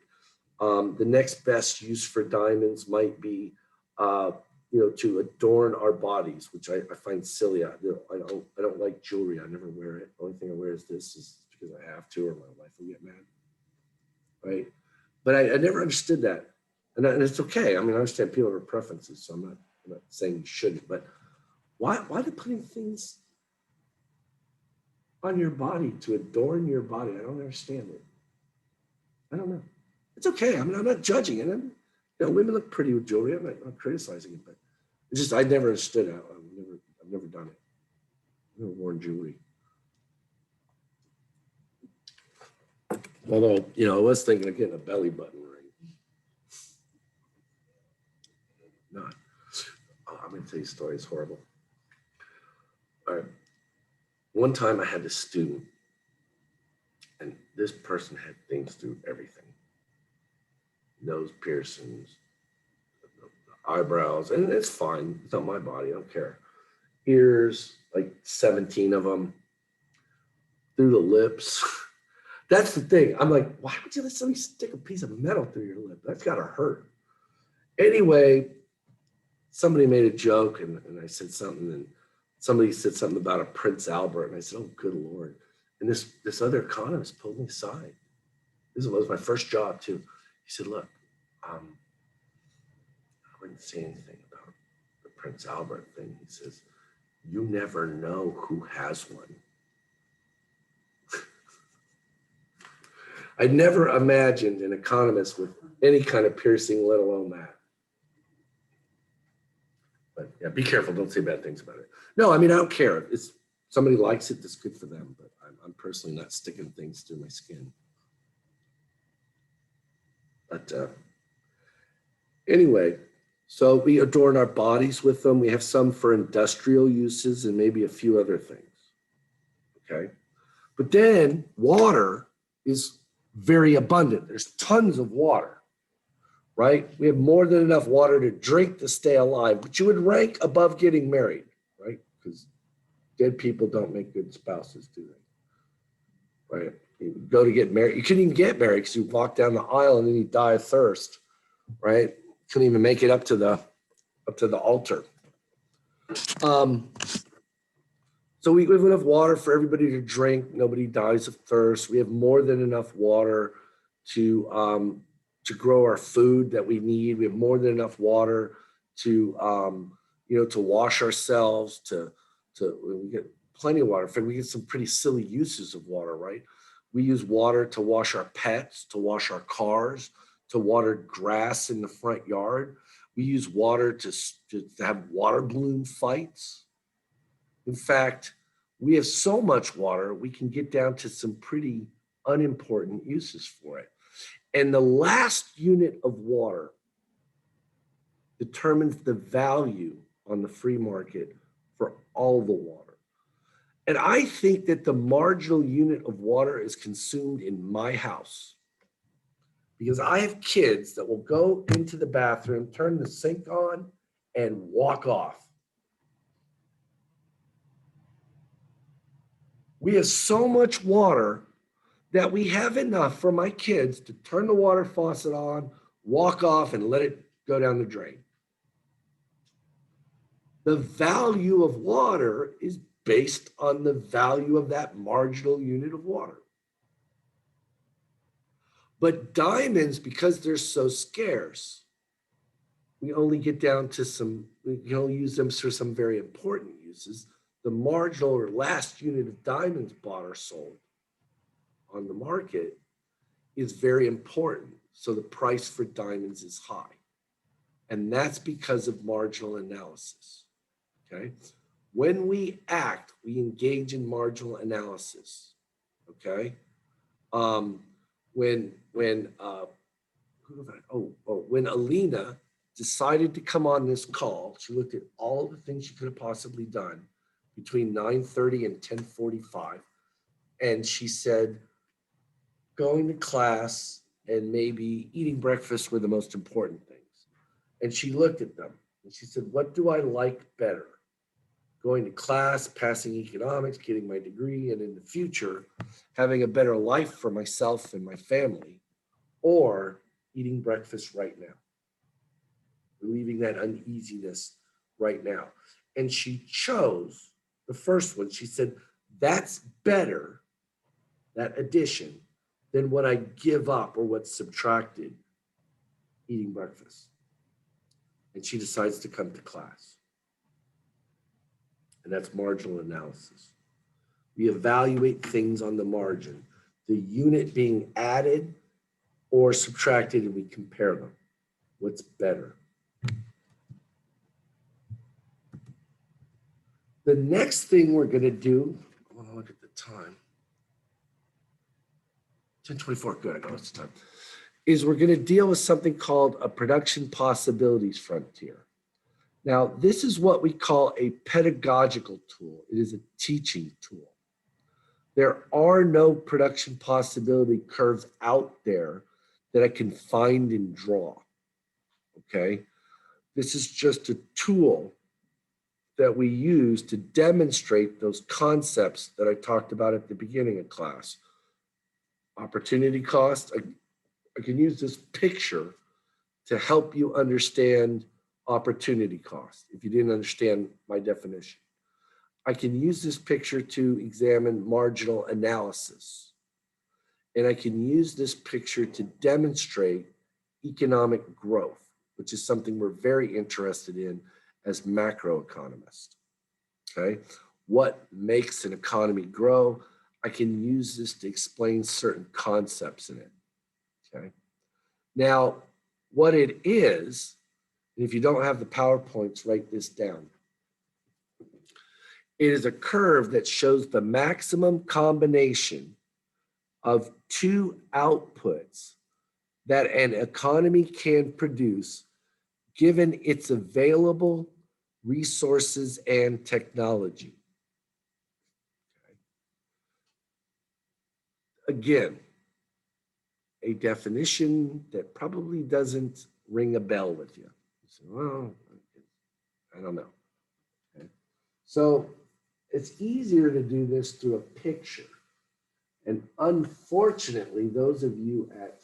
The next best use for diamonds might be, to adorn our bodies, which I find silly. I don't like jewelry. I never wear it. The only thing I wear is this, is because I have to, or my wife will get mad, right? But I never understood that, and it's okay. I mean, I understand people have preferences, so I'm not saying you shouldn't. But why are they putting things on your body to adorn your body? I don't understand it. I don't know. It's okay. I mean, I'm not judging it. Women look pretty with jewelry. I'm not criticizing it, but it's just I never understood it. I've never done it. I've never worn jewelry. Although, I was thinking of getting a belly button ring. Not. Oh, I'm going to tell you a story. It's horrible. All right. One time I had a student, and this person had things through everything. Nose piercings, eyebrows, and it's fine. It's not my body. I don't care. Ears, like 17 of them, through the lips. That's the thing. I'm like, why would you let somebody stick a piece of metal through your lip? That's got to hurt. Anyway, somebody made a joke, and I said something, and somebody said something about a Prince Albert, and I said, oh, good Lord. And this other economist pulled me aside. This was my first job, too. He said, look, I wouldn't say anything about the Prince Albert thing. He says, you never know who has one. I never imagined an economist with any kind of piercing, let alone that. But yeah, be careful. Don't say bad things about it. No, I mean, I don't care. If somebody likes it, that's good for them. But I'm personally not sticking things through my skin. But anyway, so we adorn our bodies with them. We have some for industrial uses and maybe a few other things. Okay. But then water is very abundant. There's tons of water, right? We have more than enough water to drink to stay alive, which you would rank above getting married, right? Because dead people don't make good spouses, do they? Right? You go to get married. You couldn't even get married because you walk down the aisle and then you die of thirst, right? Couldn't even make it up to the altar. So we have enough water for everybody to drink. Nobody dies of thirst. We have more than enough water to grow our food that we need. We have more than enough water to wash ourselves. We get plenty of water. In fact, we get some pretty silly uses of water, right? We use water to wash our pets, to wash our cars, to water grass in the front yard. We use water to have water balloon fights. In fact, we have so much water, we can get down to some pretty unimportant uses for it. And the last unit of water determines the value on the free market for all the water. And I think that the marginal unit of water is consumed in my house, because I have kids that will go into the bathroom, turn the sink on, and walk off. We have so much water that we have enough for my kids to turn the water faucet on, walk off, and let it go down the drain. The value of water is based on the value of that marginal unit of water. But diamonds, because they're so scarce, we only get down to we can only use them for some very important uses. The marginal or last unit of diamonds bought or sold on the market is very important. So the price for diamonds is high. And that's because of marginal analysis, okay? When we act, we engage in marginal analysis, okay? When Alina decided to come on this call, she looked at all the things she could have possibly done between 9:30 and 10:45. And she said, going to class and maybe eating breakfast were the most important things. And she looked at them and she said, what do I like better? Going to class, passing economics, getting my degree, and in the future, having a better life for myself and my family, or eating breakfast right now, relieving that uneasiness right now. And she chose the first one. She said, that's better, that addition, than what I give up or what's subtracted eating breakfast. And she decides to come to class. And that's marginal analysis. We evaluate things on the margin, the unit being added or subtracted, and we compare them. What's better? The next thing we're going to do, I want to look at the time. 10:24, good, I know it's time. Is we're going to deal with something called a production possibilities frontier. Now, this is what we call a pedagogical tool. It is a teaching tool. There are no production possibility curves out there that I can find and draw, okay? This is just a tool that we use to demonstrate those concepts that I talked about at the beginning of class. Opportunity cost, I can use this picture to help you understand opportunity cost if you didn't understand my definition. I can use this picture to examine marginal analysis. And I can use this picture to demonstrate economic growth, which is something we're very interested in as macroeconomists, okay? What makes an economy grow? I can use this to explain certain concepts in it, okay? Now, what it is, and if you don't have the PowerPoints, write this down. It is a curve that shows the maximum combination of two outputs that an economy can produce given its available resources and technology. Okay. Again, a definition that probably doesn't ring a bell with you. You say, well, I don't know. Okay. So it's easier to do this through a picture. And unfortunately, those of you at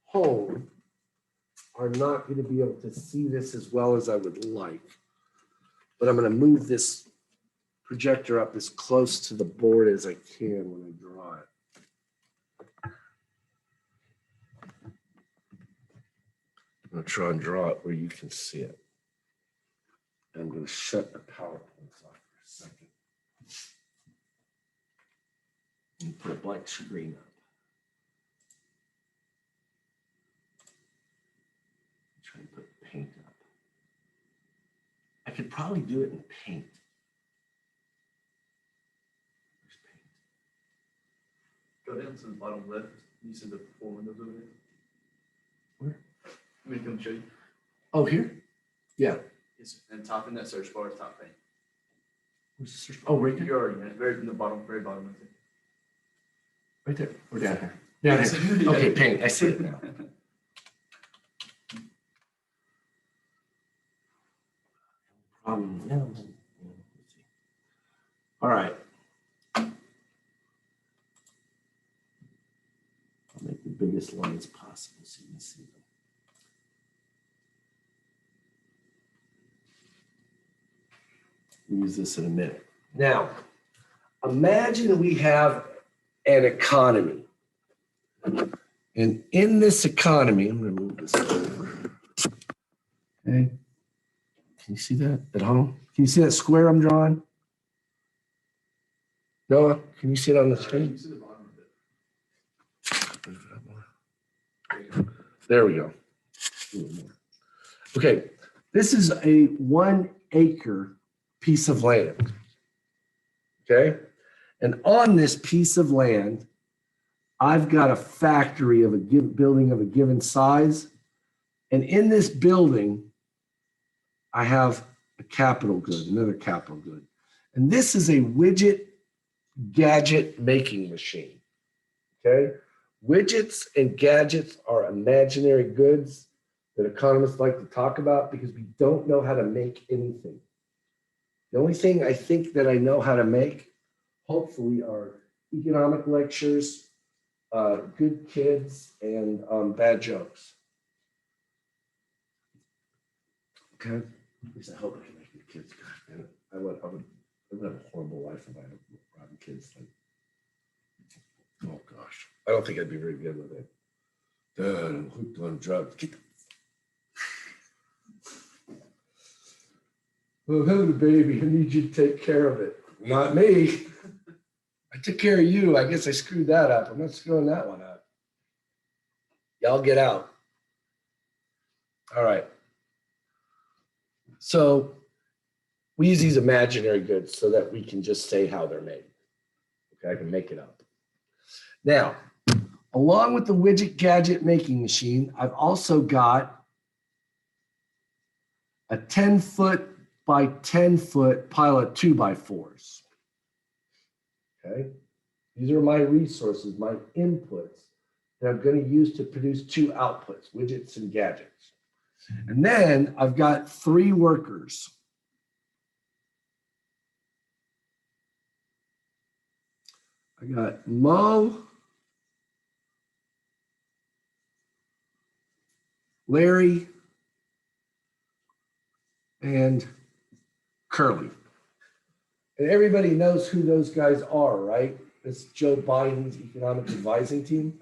home are not going to be able to see this as well as I would like. But I'm going to move this projector up as close to the board as I can when I draw it. I'm going to try and draw it where you can see it. And I'm going to shut the PowerPoint off for a second. And put a blank screen up. Try and put paint up. I could probably do it in paint. Go down to the bottom left. You see the four windows over there? Where? I'm going to come show you. Oh, here? Yeah. Yes, and top in that search bar is top paint. Where's the search? Oh, right there. You're already in it, very in the bottom, very bottom. Right there. Or down here. Down here. Okay, paint. I see it now. Yeah, let's see. All right. I'll make the biggest lines possible so you can see them. We'll use this in a minute. Now, imagine we have an economy. And in this economy, I'm going to move this over. Okay. Can you see that at home? Can you see that square I'm drawing? Noah, can you see it on the screen? You see the bottom of it. There we go. Okay, this is a 1 acre piece of land. Okay, and on this piece of land, I've got a factory of a building of a given size. And in this building, I have a capital good, another capital good. And this is a widget gadget making machine, okay? Widgets and gadgets are imaginary goods that economists like to talk about because we don't know how to make anything. The only thing I think that I know how to make, hopefully, are economic lectures, good kids, and bad jokes. Okay? At least I hope I can make good kids. God, man, I would have a horrible life if I had rotten kids. Like, oh gosh, I don't think I'd be very good with it. Dad, I'm hooked on drugs. Get the oh, hello, baby. I need you to take care of it. Not me. I took care of you. I guess I screwed that up. I'm not screwing that one up. Y'all get out. All right. So we use these imaginary goods so that we can just say how they're made. Okay, I can make it up. Now, along with the widget gadget making machine, I've also got a 10-foot by 10-foot pile of 2x4s. Okay, these are my resources, my inputs that I'm going to use to produce two outputs, widgets and gadgets. And then I've got 3 workers. I got Mo, Larry, and Curly. And everybody knows who those guys are, right? It's Joe Biden's economic advising team.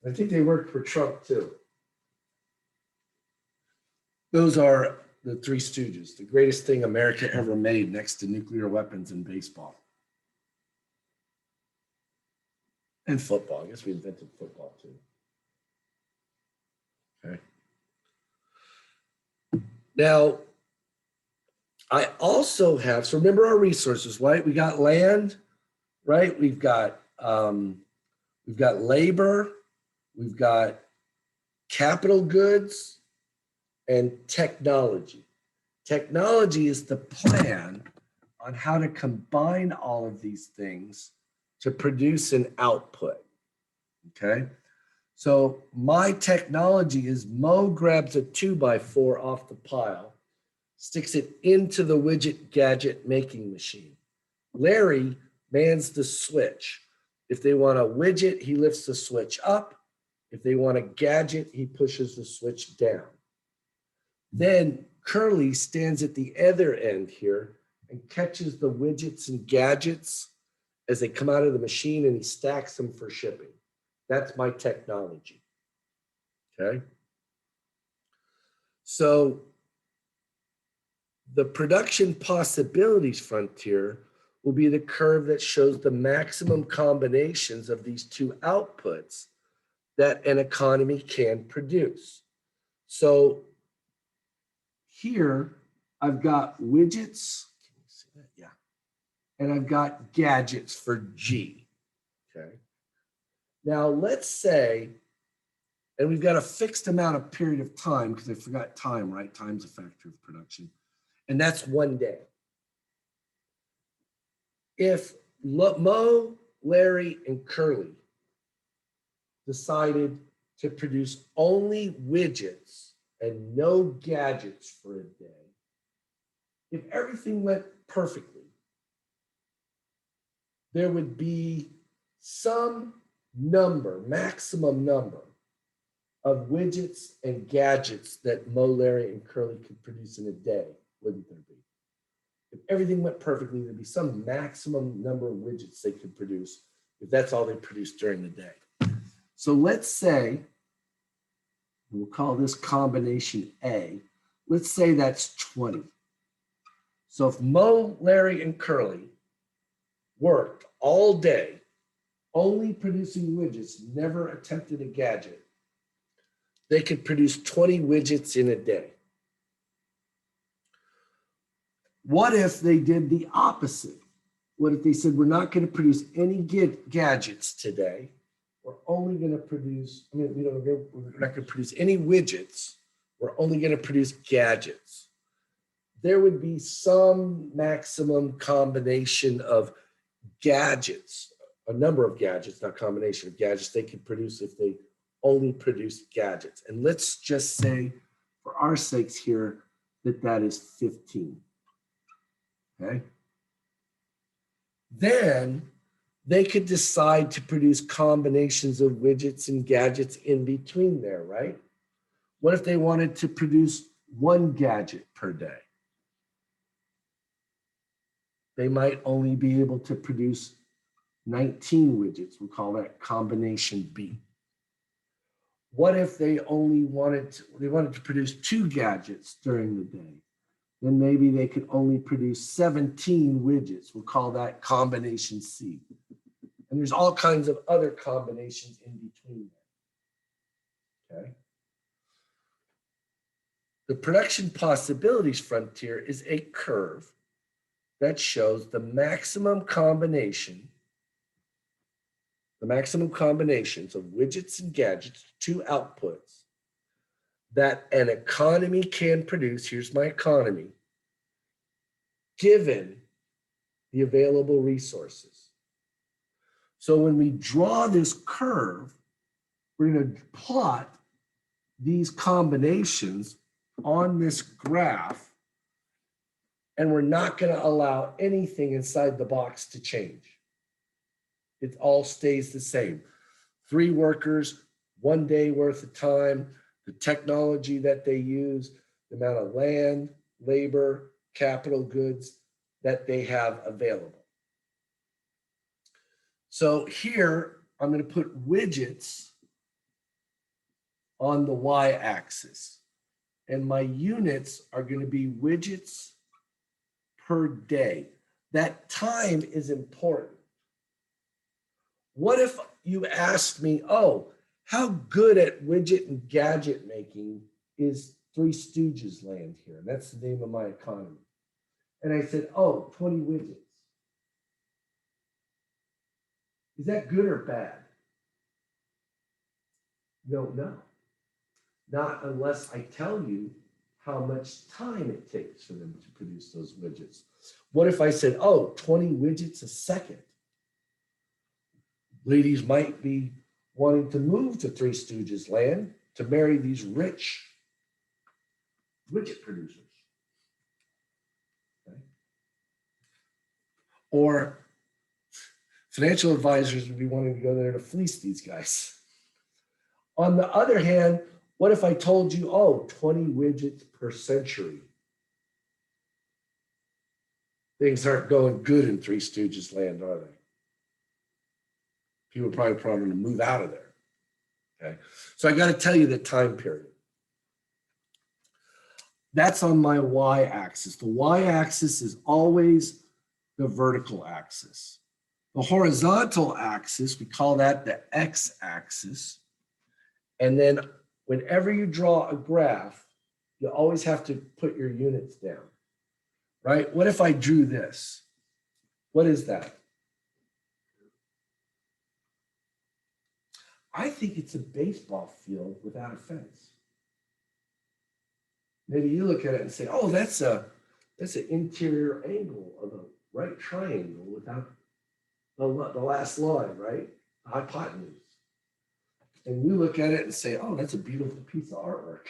I think they work for Trump too. Those are the 3 Stooges, the greatest thing America ever made next to nuclear weapons and baseball. And football. I guess we invented football too. Okay. Now, I also have, so remember our resources, right? We got land, right? We've got labor, we've got capital goods, and technology. Technology is the plan on how to combine all of these things to produce an output, okay? So my technology is Mo grabs a 2x4 off the pile, sticks it into the widget gadget making machine. Larry mans the switch. If they want a widget, he lifts the switch up. If they want a gadget, he pushes the switch down. Then Curly stands at the other end here and catches the widgets and gadgets as they come out of the machine, and he stacks them for shipping. That's my technology, okay? So the production possibilities frontier will be the curve that shows the maximum combinations of these 2 outputs that an economy can produce. So here I've got widgets, can you see that? Yeah. And I've got gadgets for G, okay? Now let's say, and we've got a fixed amount of period of time, because I forgot time, right? Time's a factor of production. And that's 1 day. If Mo, Larry, and Curly decided to produce only widgets and no gadgets for a day, if everything went perfectly, there would be some number, maximum number of widgets and gadgets that Mo, Larry, and Curly could produce in a day, wouldn't there be? If everything went perfectly, there'd be some maximum number of widgets they could produce if that's all they produced during the day. So let's say, we'll call this combination A, let's say that's 20. So if Mo, Larry, and Curly worked all day, only producing widgets, never attempted a gadget, they could produce 20 widgets in a day. What if they did the opposite? What if they said, we're not going to produce any gadgets today. We're only going to produce, we're not going to produce any widgets. We're only going to produce gadgets. There would be some maximum combination of gadgets, a number of gadgets, not combination of gadgets they could produce if they only produce gadgets. And let's just say, for our sakes here, that is 15. Okay. Then they could decide to produce combinations of widgets and gadgets in between there, right? What if they wanted to produce one gadget per day? They might only be able to produce 19 widgets. We'll call that combination B. What if they only wanted to produce 2 gadgets during the day? Then maybe they could only produce 17 widgets. We'll call that combination C. And there's all kinds of other combinations in between there. Okay. The production possibilities frontier is a curve that shows the maximum combinations of widgets and gadgets, 2 outputs, that an economy can produce. Here's my economy, given the available resources. So when we draw this curve, we're going to plot these combinations on this graph, and we're not going to allow anything inside the box to change. It all stays the same. 3 workers, 1 day worth of time, the technology that they use, the amount of land, labor, capital goods that they have available. So here, I'm going to put widgets on the y-axis. And my units are going to be widgets per day. That time is important. What if you asked me, oh, how good at widget and gadget making is Three Stooges land here? And that's the name of my economy. And I said, oh, 20 widgets. Is that good or bad? No. Not unless I tell you how much time it takes for them to produce those widgets. What if I said, oh, 20 widgets a second? Ladies might be wanting to move to Three Stooges land to marry these rich widget producers. Okay. Or financial advisors would be wanting to go there to fleece these guys. On the other hand, what if I told you, oh, 20 widgets per century? Things aren't going good in Three Stooges land, are they? People are probably going to move out of there. Okay, so I got to tell you the time period. That's on my y-axis. The y-axis is always the vertical axis. The horizontal axis, we call that the x-axis. And then whenever you draw a graph, you always have to put your units down, right? What if I drew this? What is that? I think it's a baseball field without a fence. Maybe you look at it and say, oh, that's an interior angle of a right triangle without the last line, right? Hypotenuse. And you look at it and say, oh, that's a beautiful piece of artwork.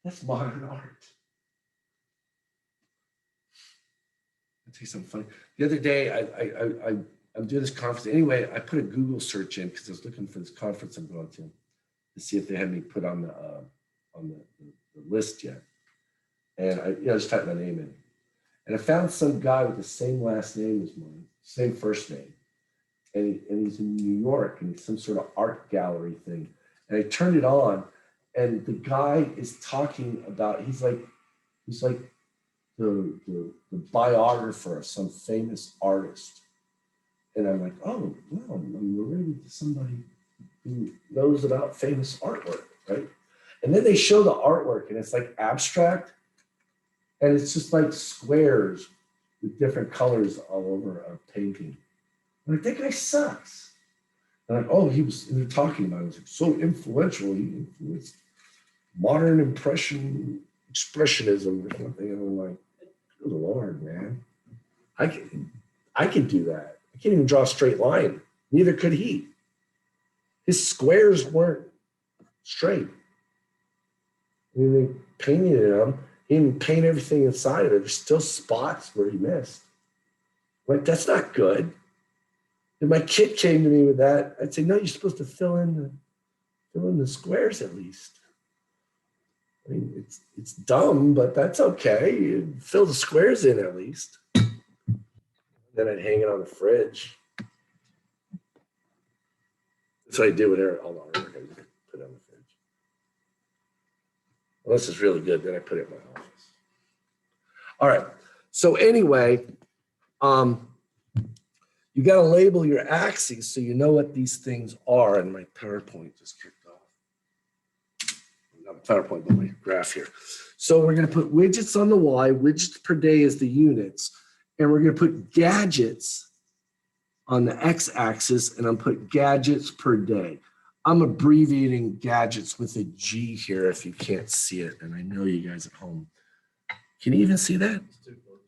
That's modern art. I'll tell you something funny. The other day, I'm doing this conference. Anyway, I put a Google search in because I was looking for this conference I'm going to see if they had me put on the list yet. And I just typed my name in. And I found some guy with the same last name as mine, same first name. And he's in New York, and it's some sort of art gallery thing. And I turned it on, and the guy is talking about, he's like the biographer of some famous artist. And I'm like, oh, well, I'm related to somebody who knows about famous artwork, right? And then they show the artwork, and it's like abstract, and it's just like squares with different colors all over a painting. And I think that guy sucks. And I'm like, oh, they're talking about it. It's like so influential. He influenced modern expressionism or something. And I'm like, good Lord, man. I can do that. I can't even draw a straight line. Neither could he. His squares weren't straight. I mean, they painted them. He didn't paint everything inside of it. There's still spots where he missed. Like, that's not good. If my kid came to me with that, I'd say, no, you're supposed to fill in the squares at least. I mean, it's dumb, but that's okay. You fill the squares in at least. Then I'd hang it on the fridge. That's what I do with Eric. Hold on, Eric, I put it on the fridge. Unless it's really good, then I put it in my office. All right. So anyway, you got to label your axes so you know what these things are. And my PowerPoint just kicked off. Not PowerPoint, but my graph here. So we're going to put widgets on the Y. Widgets per day is the units. And we're going to put gadgets on the x-axis, and I'm putting gadgets per day. I'm abbreviating gadgets with a G here if you can't see it, and I know you guys at home. Can you even see that? It's too close.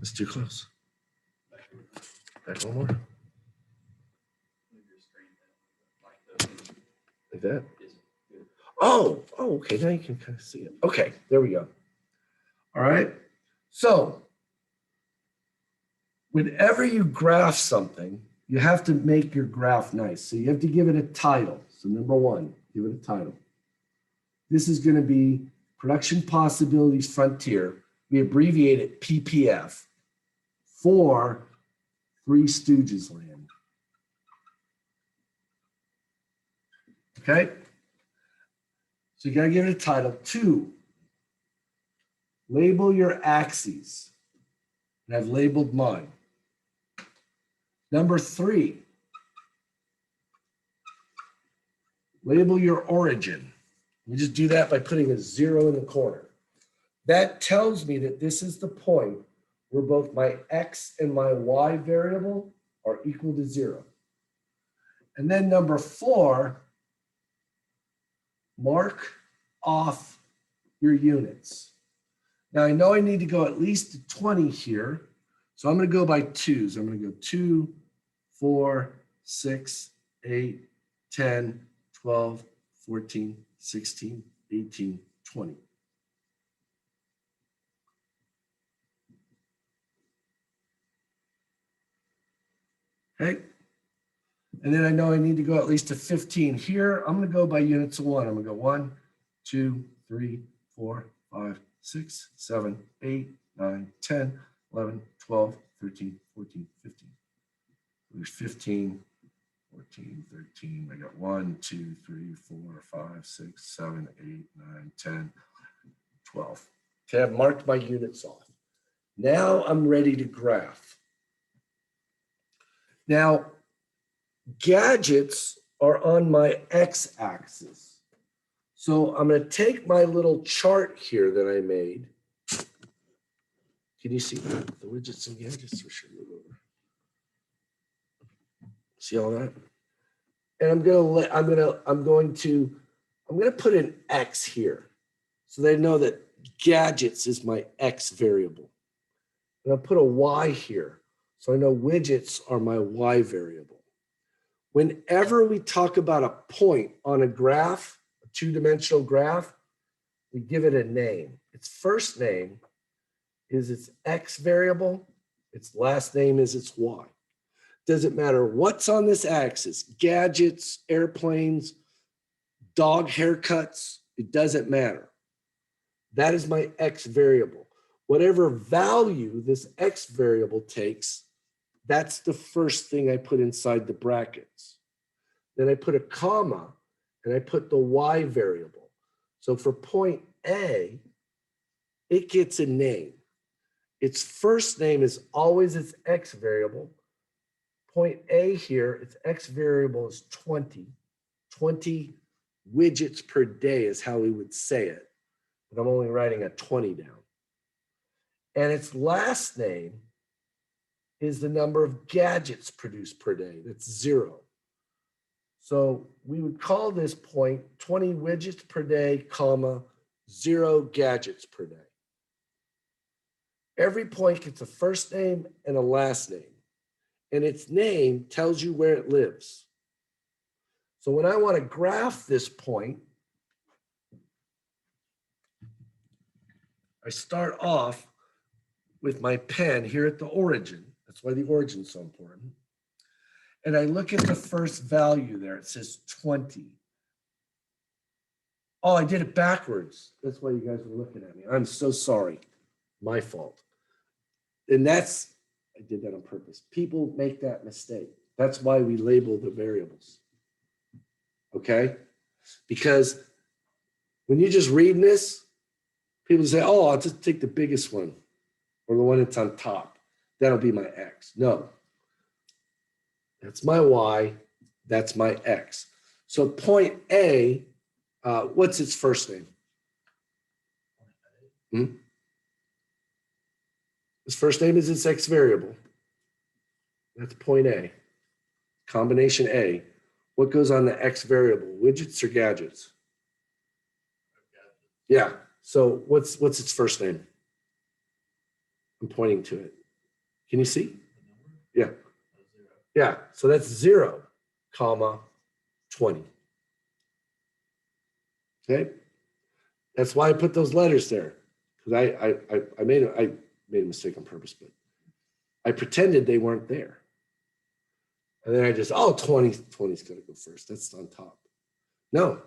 It's too close. Back one more. Move your screen down. Like that? Is good. Oh, okay, now you can kind of see it. Okay, there we go. All right, so whenever you graph something, you have to make your graph nice. So you have to give it a title. So number one, give it a title. This is going to be Production Possibilities Frontier. We abbreviate it PPF for Three Stooges Land. Okay? So you got to give it a title. 2, label your axes. And I've labeled mine. Number 3, label your origin. We just do that by putting a 0 in the corner. That tells me that this is the point where both my X and my Y variable are equal to 0. And then number 4, mark off your units. Now I know I need to go at least to 20 here. So I'm going to go by 2s. I'm going to go 2, 4, 6, 8, 10, 12, 14, 16, 18, 20. Okay. And then I know I need to go at least to 15 here. I'm going to go by units of 1. I'm going to go 1, 2, 3, 4, 5, 6, 7, 8, 9, 10, 11, 12, 13, 14, 15. There's 15, 14, 13. I got 1, 2, 3, 4, 5, 6, 7, 8, 9, 10, 12. Okay, I've marked my units off. Now I'm ready to graph. Now, gadgets are on my x-axis. So I'm going to take my little chart here that I made. Can you see that? The widgets and gadgets? See all that? And I'm going to put an X here. So they know that gadgets is my X variable. And I'll put a Y here. So I know widgets are my Y variable. Whenever we talk about a point on a graph, a two-dimensional graph, we give it a name. Its first name is its X variable. Its last name is its Y. Doesn't matter what's on this axis, gadgets, airplanes, dog haircuts, it doesn't matter. That is my X variable. Whatever value this X variable takes, that's the first thing I put inside the brackets. Then I put a comma and I put the Y variable. So for point A, it gets a name. Its first name is always its X variable. Point A here, its X variable is 20. 20 widgets per day is how we would say it. But I'm only writing a 20 down. And its last name is the number of gadgets produced per day. That's 0. So we would call this point 20 widgets per day, comma, 0 gadgets per day. Every point gets a first name and a last name. And its name tells you where it lives. So when I want to graph this point, I start off with my pen here at the origin. That's why the origin is so important. And I look at the first value there. It says 20. Oh, I did it backwards. That's why you guys were looking at me. I'm so sorry. My fault. And I did that on purpose. People make that mistake. That's why we label the variables. Okay? Because when you're just reading this, people say, oh, I'll just take the biggest one or the one that's on top. That'll be my X. No. That's my Y. That's my X. So point A, what's its first name? Its first name is its X variable. That's point A. Combination A. What goes on the X variable? Widgets or gadgets? Yeah. So what's its first name? I'm pointing to it. Can you see? Yeah. Yeah. So that's 0, comma 20. Okay. That's why I put those letters there. Because I made a mistake on purpose, but I pretended they weren't there. And then I just, 20's got to go first. That's on top. No,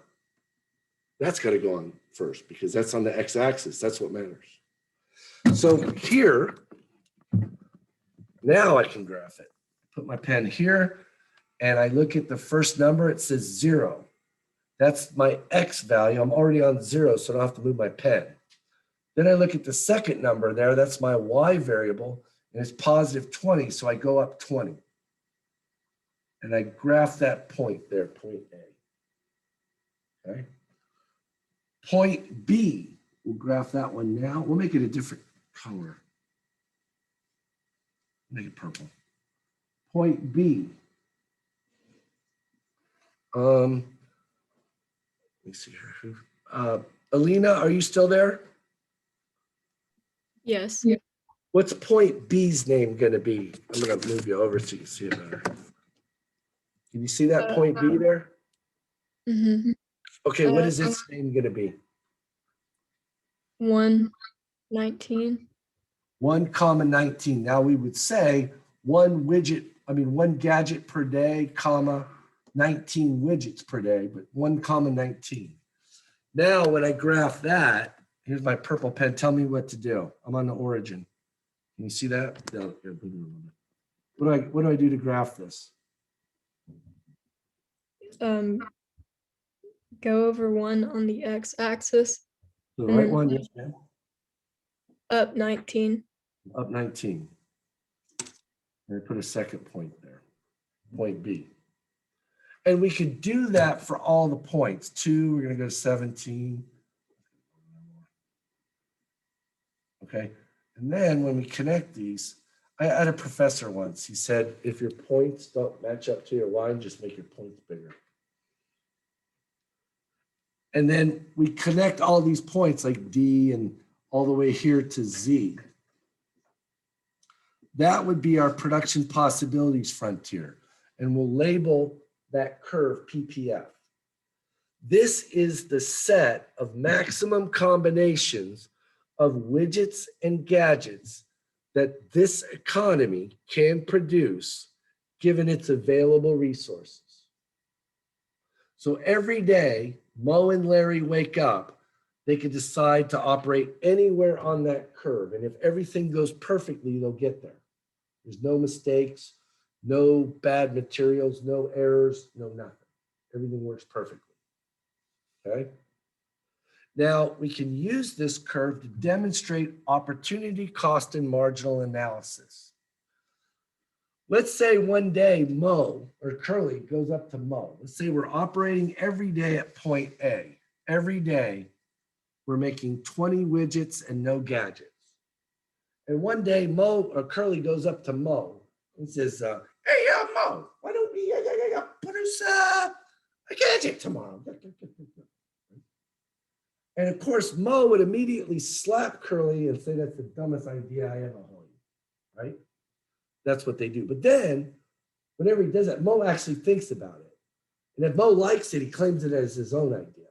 that's got to go on first because that's on the x-axis. That's what matters. So here, now I can graph it. Put my pen here and I look at the first number. It says 0. That's my X value. I'm already on 0, so I don't have to move my pen. Then I look at the second number there. That's my Y variable, and it's positive 20, so I go up 20. And I graph that point there, point A. Okay. Point B, we'll graph that one now. We'll make it a different color. Make it purple. Point B. Let me see here. Alina, are you still there? Yes. What's point B's name going to be? I'm going to move you over so you can see it better. Can you see that point B there? Mm-hmm. Okay, what is its name going to be? 119. 1, 19. Now we would say one gadget per day, 19 widgets per day, but 1, 19. Now when I graph that, here's my purple pen. Tell me what to do. I'm on the origin. Can you see that? No, what do I do to graph this? Go over 1 on the x-axis. The right one, yes, ma'am. Up 19. Up 19. And I put a second point there, point B. And we could do that for all the points. 2, we're going to go to 17. Okay. And then when we connect these, I had a professor once. He said, if your points don't match up to your line, just make your points bigger. And then we connect all these points like D and all the way here to Z. That would be our production possibilities frontier. And we'll label that curve PPF. This is the set of maximum combinations of widgets and gadgets that this economy can produce given its available resources. So every day, Mo and Larry wake up, they can decide to operate anywhere on that curve. And if everything goes perfectly, they'll get there. There's no mistakes, no bad materials, no errors, no nothing. Everything works perfectly. Okay. Now we can use this curve to demonstrate opportunity cost and marginal analysis. Let's say one day Mo or Curly goes up to Mo. Let's say we're operating every day at point A. Every day we're making 20 widgets and no gadgets. And one day Mo or Curly goes up to Mo and says, hey, Mo, why don't we produce a gadget tomorrow? And of course, Mo would immediately slap Curly and say, that's the dumbest idea I ever heard, right? That's what they do. But then, whenever he does that, Mo actually thinks about it. And if Mo likes it, he claims it as his own idea.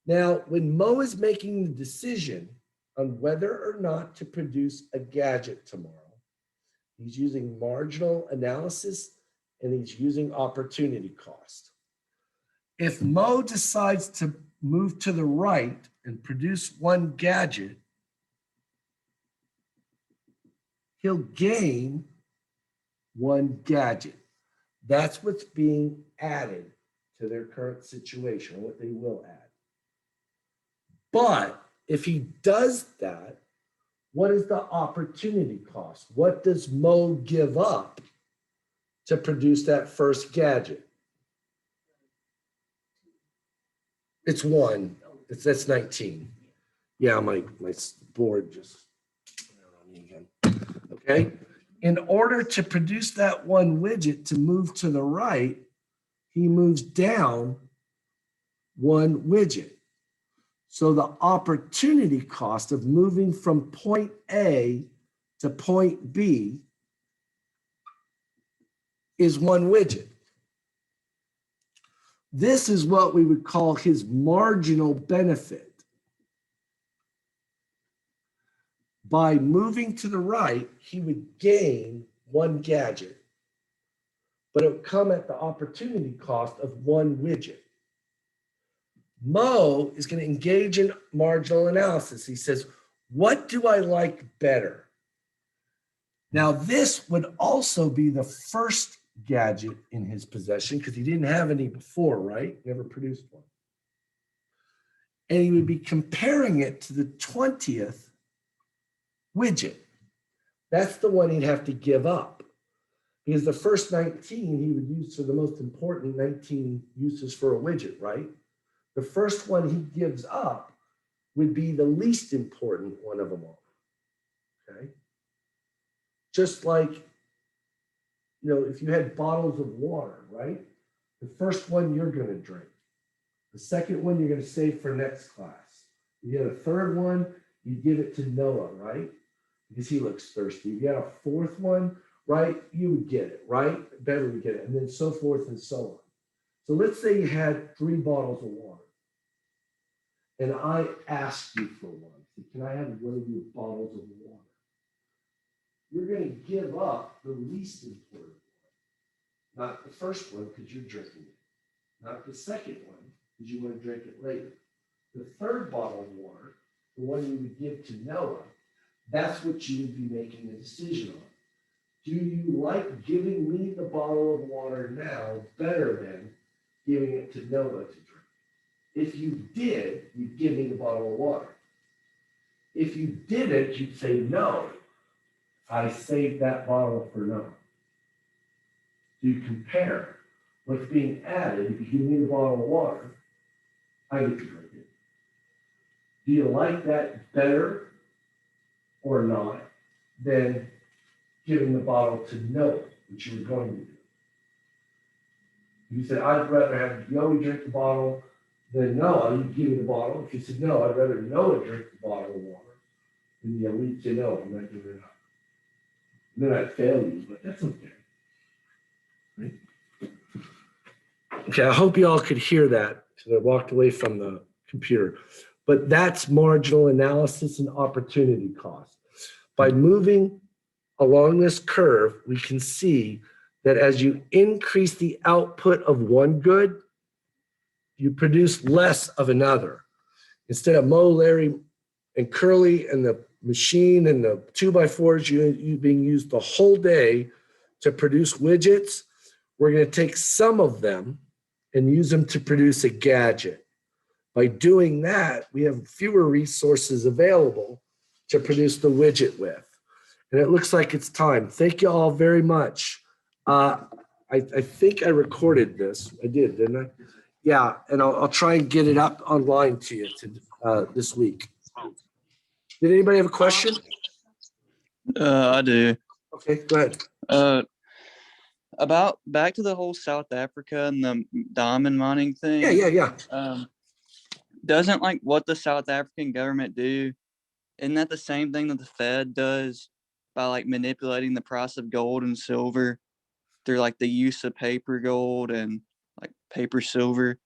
Now, when Mo is making the decision on whether or not to produce a gadget tomorrow, he's using marginal analysis and he's using opportunity cost. If Mo decides to move to the right and produce one gadget, he'll gain one gadget. That's what's being added to their current situation, what they will add. But if he does that, what is the opportunity cost? What does Mo give up to produce that first gadget? It's one. That's 19. Yeah, my board just went on me again. Okay. In order to produce that one widget to move to the right, he moves down one widget. So the opportunity cost of moving from point A to point B is one widget. This is what we would call his marginal benefit. By moving to the right, he would gain one gadget, but it would come at the opportunity cost of one widget. Mo is going to engage in marginal analysis. He says, what do I like better? Now, this would also be the first gadget in his possession because he didn't have any before, right? Never produced one. And he would be comparing it to the 20th widget. That's the one he'd have to give up because the first 19 he would use for the most important 19 uses for a widget, right? The first one he gives up would be the least important one of them all, okay? Just like, if you had bottles of water, right? The first one you're going to drink. The second one you're going to save for next class. You get a third one, you give it to Noah, right? Because he looks thirsty. If you had a fourth one, right, you would get it, right? Better would get it, and then so forth and so on. So let's say you had 3 bottles of water, and I asked you for one. Can I have one of your bottles of water? You're going to give up the least important one, not the first one because you're drinking it, not the second one because you want to drink it later. The third bottle of water, the one you would give to Noah, that's what you would be making a decision on. Do you like giving me the bottle of water now better than giving it to Noah to drink? If you did, you'd give me the bottle of water. If you didn't, you'd say, no, I saved that bottle for Noah. Do you compare what's being added? If you give me the bottle of water, I get to drink it. Do you like that better or not than giving the bottle to Noah, which you were going to do? You said, I'd rather have Yohe drink the bottle than Noah. You give me the bottle. If you said, no, I'd rather Noah drink the bottle of water, then you'd say, no, I'm not giving it up. And then I'd fail you, but that's okay. Right? Okay, I hope you all could hear that because I walked away from the computer. But that's marginal analysis and opportunity cost. By moving along this curve, we can see that as you increase the output of one good, you produce less of another. Instead of Mo, Larry, and Curly and the machine and the 2x4s you being used the whole day to produce widgets, we're going to take some of them and use them to produce a gadget. By doing that, we have fewer resources available to produce the widget with. And it looks like it's time. Thank you all very much. I think I recorded this. I did, didn't I? Yeah, and I'll try and get it up online to you this week. Did anybody have a question? I do. Okay, go ahead. About back to the whole South Africa and the diamond mining thing. Yeah. Doesn't like what the South African government do? Isn't that the same thing that the Fed does by like manipulating the price of gold and silver through like the use of paper gold and like paper silver?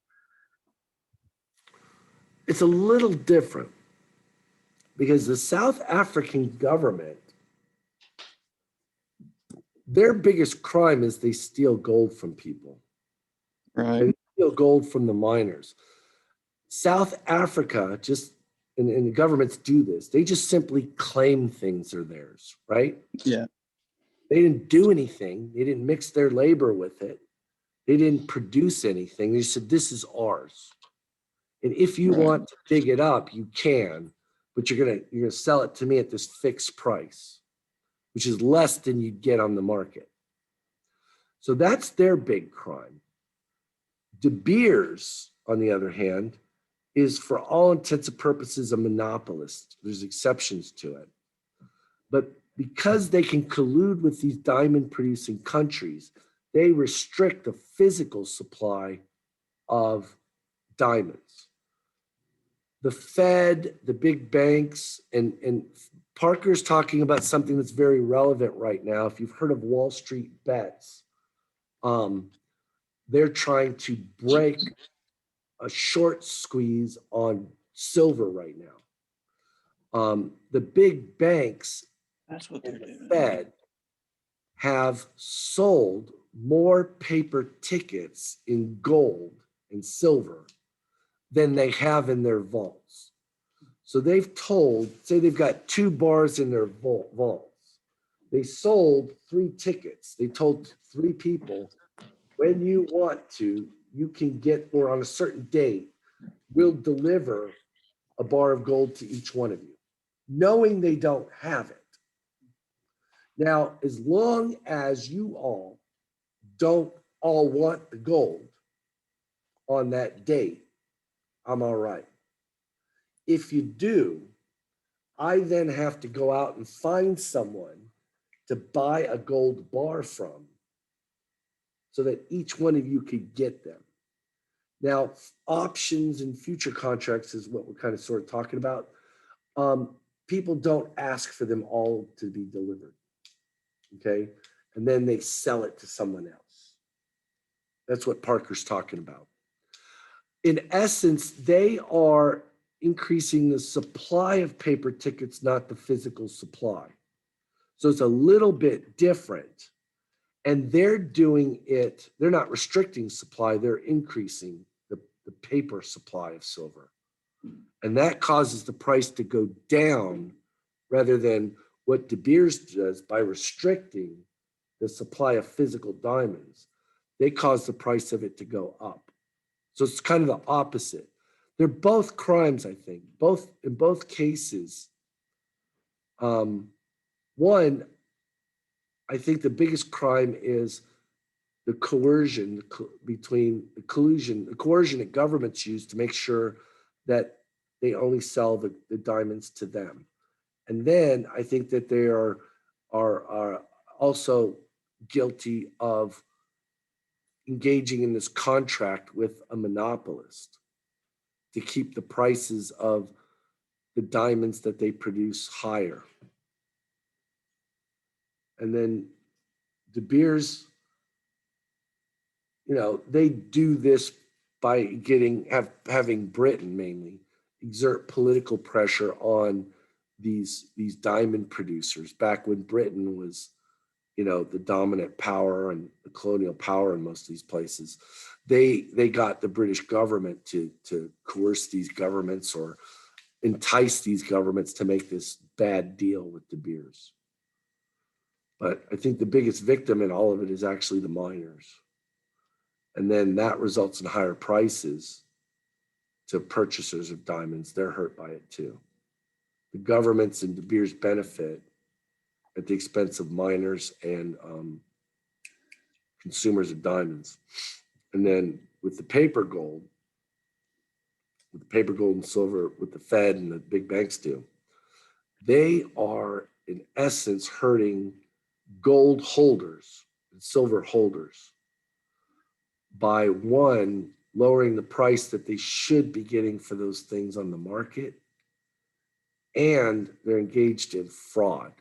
It's a little different because the South African government, their biggest crime is they steal gold from people. Right. They steal gold from the miners. South Africa and the governments do this. They just simply claim things are theirs, right? Yeah. They didn't do anything. They didn't mix their labor with it. They didn't produce anything. They said, this is ours. And if you Right. want to dig it up, you can, but you're gonna sell it to me at this fixed price, which is less than you'd get on the market. So that's their big crime. De Beers, on the other hand, is for all intents and purposes a monopolist. There's exceptions to it. But because they can collude with these diamond producing countries, they restrict the physical supply of diamonds. The Fed, the big banks, and Parker's talking about something that's very relevant right now. If you've heard of Wall Street bets, they're trying to break a short squeeze on silver right now. The big banks That's what and they're the doing. Fed have sold more paper tickets in gold and silver than they have in their vaults. So they've told, say they've got 2 bars in their vaults. They sold 3 tickets. They told 3 people, when you want to, you can get, or on a certain date, we'll deliver a bar of gold to each one of you, knowing they don't have it. Now, as long as you all don't all want the gold on that date, I'm all right. If you do, I then have to go out and find someone to buy a gold bar from so that each one of you could get them. Now, options and future contracts is what we're kind of sort of talking about. People don't ask for them all to be delivered, okay? And then they sell it to someone else. That's what Parker's talking about. In essence, they are increasing the supply of paper tickets, not the physical supply. So it's a little bit different. And they're doing it, they're not restricting supply, they're increasing the paper supply of silver. And that causes the price to go down rather than what De Beers does by restricting the supply of physical diamonds. They cause the price of it to go up. So it's kind of the opposite. They're both crimes, I think. In both cases. One, I think the biggest crime is the coercion the coercion that governments use to make sure that they only sell the diamonds to them. And then I think that they are also guilty of engaging in this contract with a monopolist to keep the prices of the diamonds that they produce higher. And then De Beers, they do this by having Britain mainly exert political pressure on these diamond producers back when Britain was, the dominant power and the colonial power in most of these places. They got the British government to coerce these governments or entice these governments to make this bad deal with De Beers. But I think the biggest victim in all of it is actually the miners. And then that results in higher prices to purchasers of diamonds. They're hurt by it too. The governments and De Beers benefit at the expense of miners and consumers of diamonds. And then with the paper gold and silver, with the Fed and the big banks do, they are in essence hurting gold holders and silver holders by one, lowering the price that they should be getting for those things on the market, and they're engaged in fraud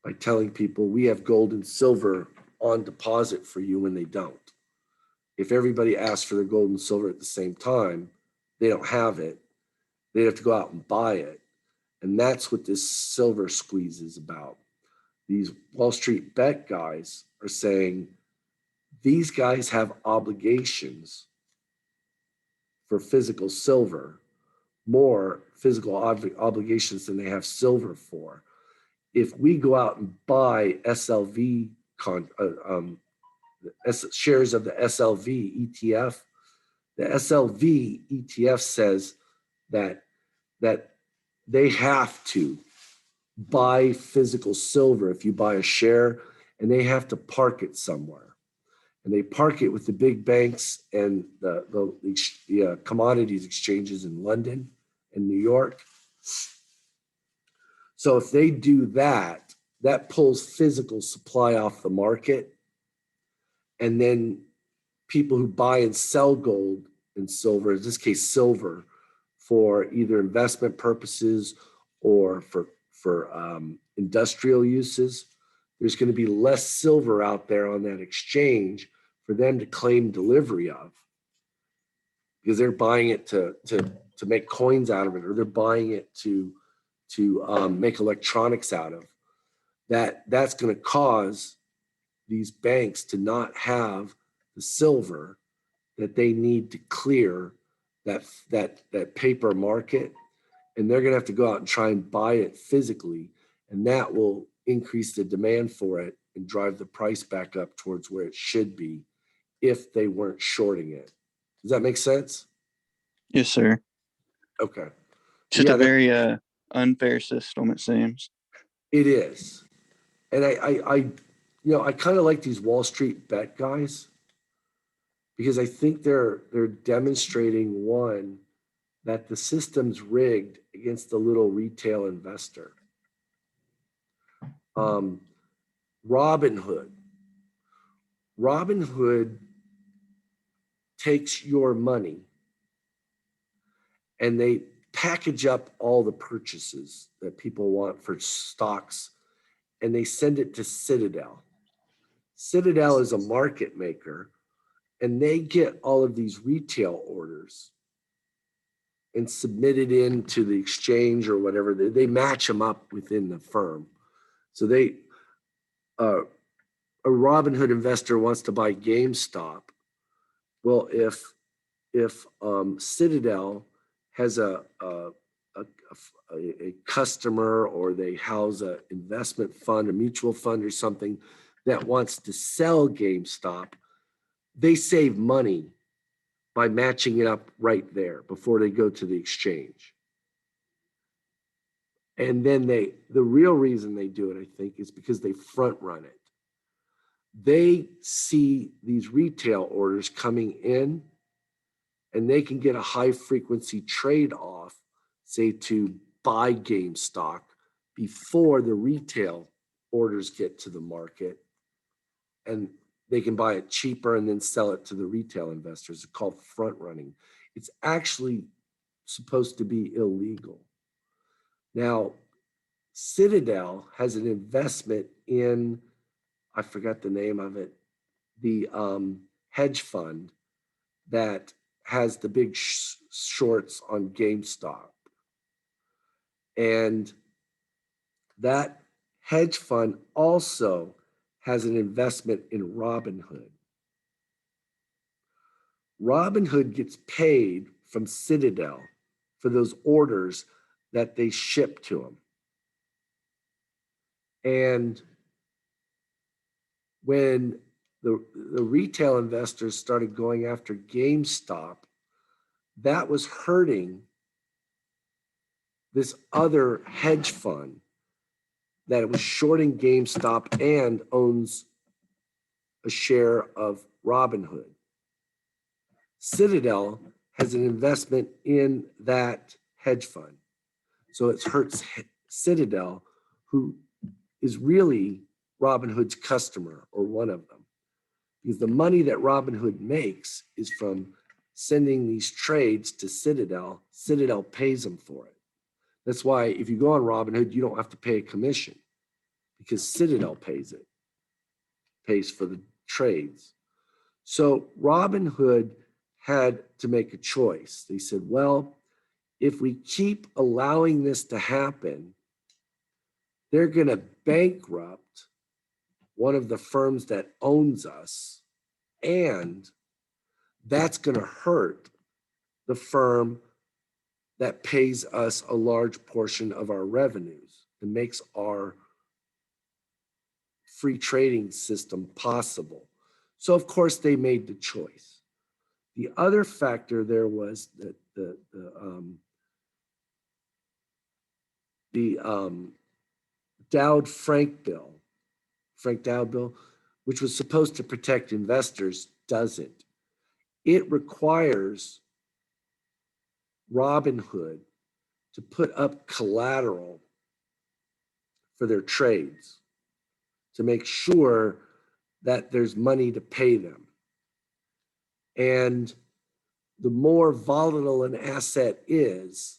by telling people we have gold and silver on deposit for you when they don't. if everybody asked for their gold and silver at the same time, they don't have it. They have to go out and buy it. And that's what this silver squeeze is about. These Wall Street bet guys are saying these guys have obligations for physical silver, more physical obligations than they have silver for. If we go out and buy SLV shares of the SLV ETF, the SLV ETF says that they have to buy physical silver if you buy a share, and they have to park it somewhere. And they park it with the big banks and the commodities exchanges in London and New York. So if they do that, that pulls physical supply off the market. And then people who buy and sell gold and silver, in this case, silver, for either investment purposes or for industrial uses, there's going to be less silver out there on that exchange for them to claim delivery of, because they're buying it to make coins out of it, or they're buying it to make electronics out of. That's going to cause these banks to not have the silver that they need to clear that paper market, and they're going to have to go out and try and buy it physically, and that will increase the demand for it and drive the price back up towards where it should be if they weren't shorting it. Does that make sense? Yes, sir. Okay. It's just Yeah, a very unfair system, it seems. it is. And I kind of like these Wall Street bet guys, because I think they're demonstrating, one, that the system's rigged against the little retail investor. Robinhood takes your money and they package up all the purchases that people want for stocks, and they send it to Citadel. Citadel is a market maker, and they get all of these retail orders and submit it into the exchange or whatever. They match them up within the firm. So a Robinhood investor wants to buy GameStop. Well, if Citadel has a customer, or they house an investment fund, a mutual fund or something that wants to sell GameStop, they save money by matching it up right there before they go to the exchange. And then the real reason they do it, I think, is because they front run it. They see these retail orders coming in, and they can get a high frequency trade off, say, to buy GameStop before the retail orders get to the market, and they can buy it cheaper and then sell it to the retail investors. It's called front running. It's actually supposed to be illegal. Now, Citadel has an investment in, I forgot the name of it, the hedge fund that has the big shorts on GameStop. And that hedge fund also has an investment in Robinhood. Robinhood gets paid from Citadel for those orders that they ship to them. And when the retail investors started going after GameStop, that was hurting this other hedge fund that was shorting GameStop and owns a share of Robinhood. Citadel has an investment in that hedge fund. So it hurts Citadel, who is really Robinhood's customer, or one of them. Because the money that Robinhood makes is from sending these trades to Citadel. Citadel pays them for it. That's why if you go on Robinhood, you don't have to pay a commission, because Citadel pays for the trades. So Robinhood had to make a choice. They said, well, if we keep allowing this to happen, they're going to bankrupt one of the firms that owns us, and that's going to hurt the firm that pays us a large portion of our revenues and makes our free trading system possible. So of course they made the choice. The other factor there was that the Dodd-Frank bill, Frank-Dowd bill, which was supposed to protect investors, doesn't. It requires Robinhood to put up collateral for their trades to make sure that there's money to pay them. And the more volatile an asset is,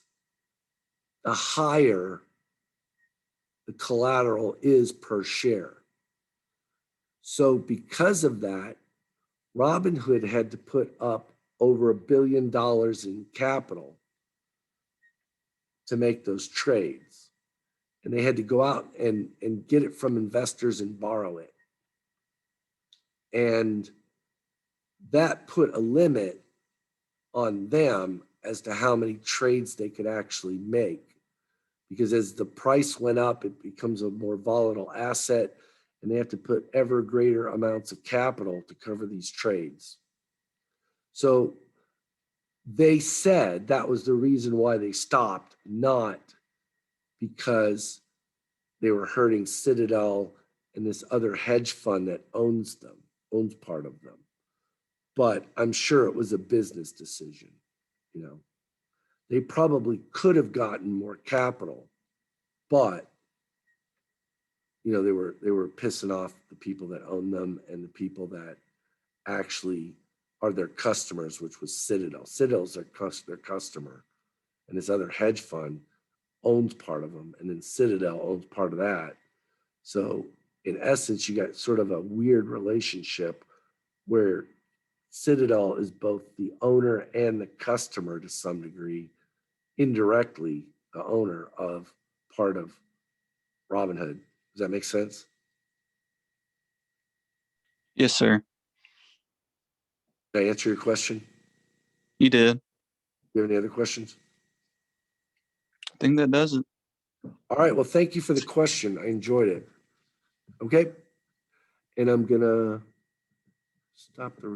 the higher the collateral is per share. So because of that, Robinhood had to put up over $1 billion in capital to make those trades. And they had to go out and get it from investors and borrow it. And that put a limit on them as to how many trades they could actually make. Because as the price went up, it becomes a more volatile asset, and they have to put ever greater amounts of capital to cover these trades. So they said that was the reason why they stopped, not because they were hurting Citadel and this other hedge fund that owns part of them. But I'm sure it was a business decision, you know. They probably could have gotten more capital, but you know, they were pissing off the people that own them and the people that actually are their customers, which was Citadel. Citadel's their customer, and this other hedge fund owns part of them, and then Citadel owns part of that. So in essence, you got sort of a weird relationship where Citadel is both the owner and the customer to some degree, indirectly the owner of part of Robinhood. Does that make sense? Yes, sir. Did I answer your question? You did. Do you have any other questions? I think that does it. All right. Well, thank you for the question. I enjoyed it. Okay. And I'm going to stop the